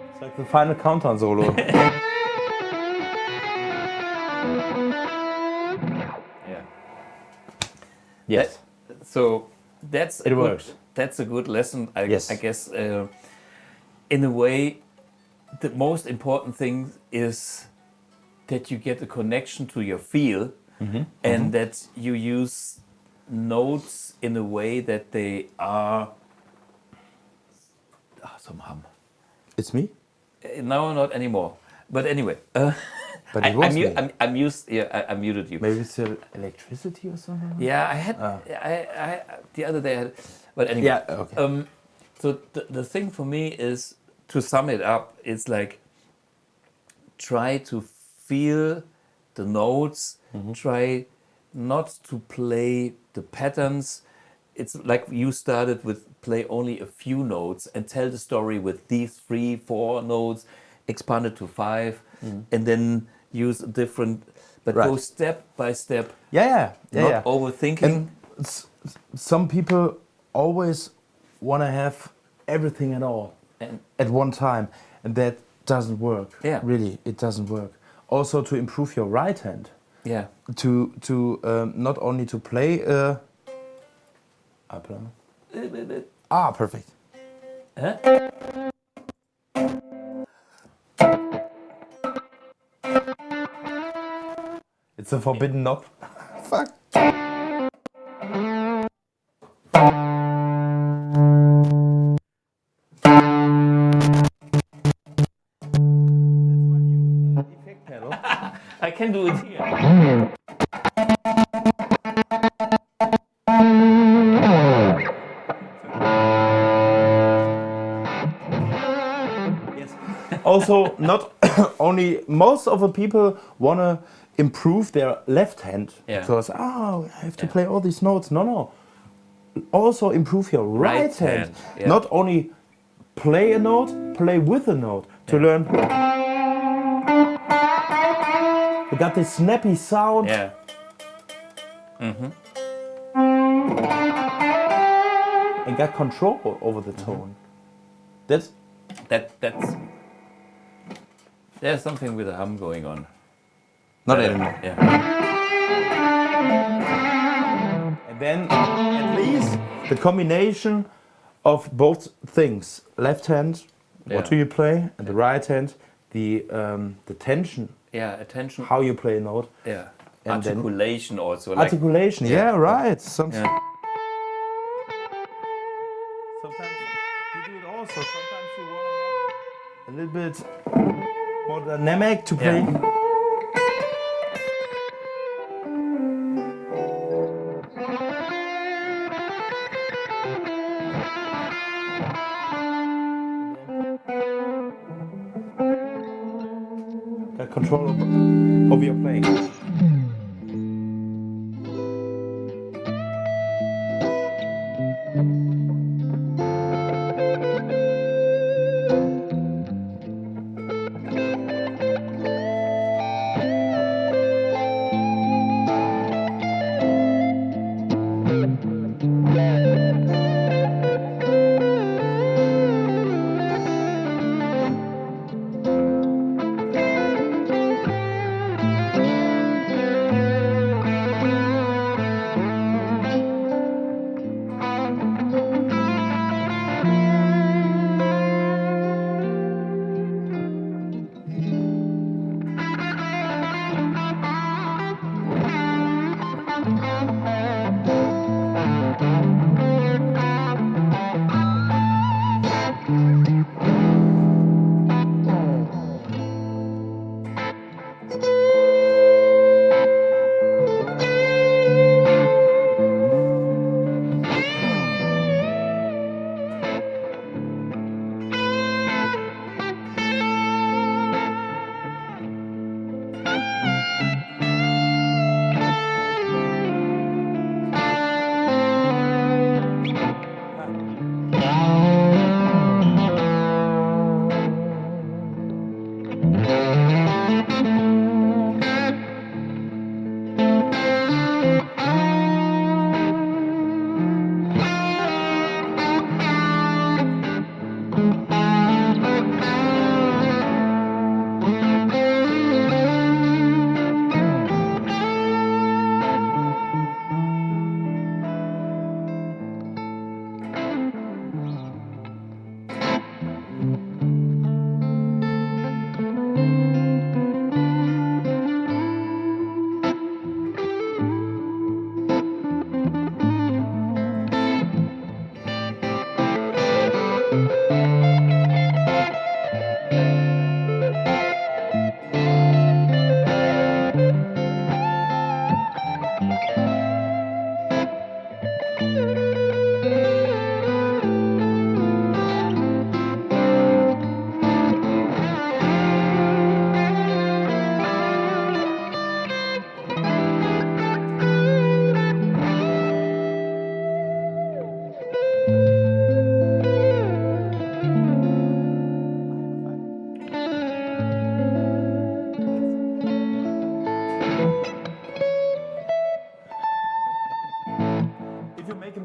Speaker 2: It's like the final countdown solo.
Speaker 1: Yeah.
Speaker 2: Yes.
Speaker 1: So that's
Speaker 2: It works.
Speaker 1: That's a good lesson. I
Speaker 2: Yes.
Speaker 1: guess in a way, the most important thing is that you get a connection to your feel, and that you use notes in a way that they are some hum.
Speaker 2: It's me?
Speaker 1: No, not anymore. But anyway,
Speaker 2: But it was me.
Speaker 1: I'm used. Yeah, I muted you.
Speaker 2: Maybe it's electricity or something?
Speaker 1: Yeah, I had. I the other day. I had, but anyway.
Speaker 2: Yeah, okay.
Speaker 1: So the thing for me is, to sum it up, it's like try to feel the notes. Try not to play the patterns. It's like you started with play only a few notes and tell the story with these 3, 4 notes, expand it to 5, and then use a different, but go step by step. Not overthinking.
Speaker 2: And some people always want to have everything at all at one time, and that doesn't work.
Speaker 1: Yeah.
Speaker 2: Really, it doesn't work. Also, to improve your right hand.
Speaker 1: Yeah.
Speaker 2: To not only to play. Perfect.
Speaker 1: Huh?
Speaker 2: It's a forbidden knob. Fuck. Effect pedal.
Speaker 1: I can do it here.
Speaker 2: Also, not only most of the people want to improve their left hand because I have to play all these notes. No. Also improve your right hand.
Speaker 1: Yeah.
Speaker 2: Not only play a note, play with a note to learn. You got this snappy sound.
Speaker 1: Yeah.
Speaker 2: And got control over the tone. That's
Speaker 1: there's something with a hum going on.
Speaker 2: not anymore.
Speaker 1: Yeah.
Speaker 2: And then at least the combination of both things, left hand, what do you play, and the right hand, the tension,
Speaker 1: Attention.
Speaker 2: how you play a note.
Speaker 1: Yeah.
Speaker 2: And then-
Speaker 1: Articulation also.
Speaker 2: Articulation, right. Sometimes you do it also. Sometimes you want to have a little bit more dynamic to play. Got control over your playing.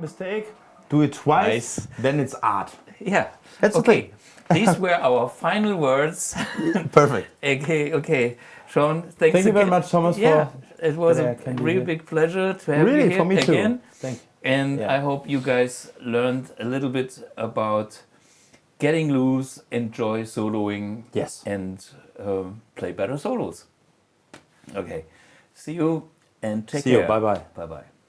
Speaker 2: mistake, do it twice, then it's art.
Speaker 1: Yeah.
Speaker 2: That's
Speaker 1: okay. These were our final words.
Speaker 2: Perfect.
Speaker 1: Okay. Sean, thanks
Speaker 2: Thank you very
Speaker 1: again.
Speaker 2: much, Thomas.
Speaker 1: Yeah, it was
Speaker 2: that I
Speaker 1: a
Speaker 2: can be
Speaker 1: real
Speaker 2: here.
Speaker 1: big pleasure to have you
Speaker 2: Really,
Speaker 1: here
Speaker 2: for me
Speaker 1: again.
Speaker 2: too. Thank you.
Speaker 1: And
Speaker 2: Yeah.
Speaker 1: I hope you guys learned a little bit about getting loose, enjoy soloing,
Speaker 2: Yes.
Speaker 1: and play better solos. Okay. See you and take
Speaker 2: See you.
Speaker 1: care.
Speaker 2: Bye bye.
Speaker 1: Bye bye.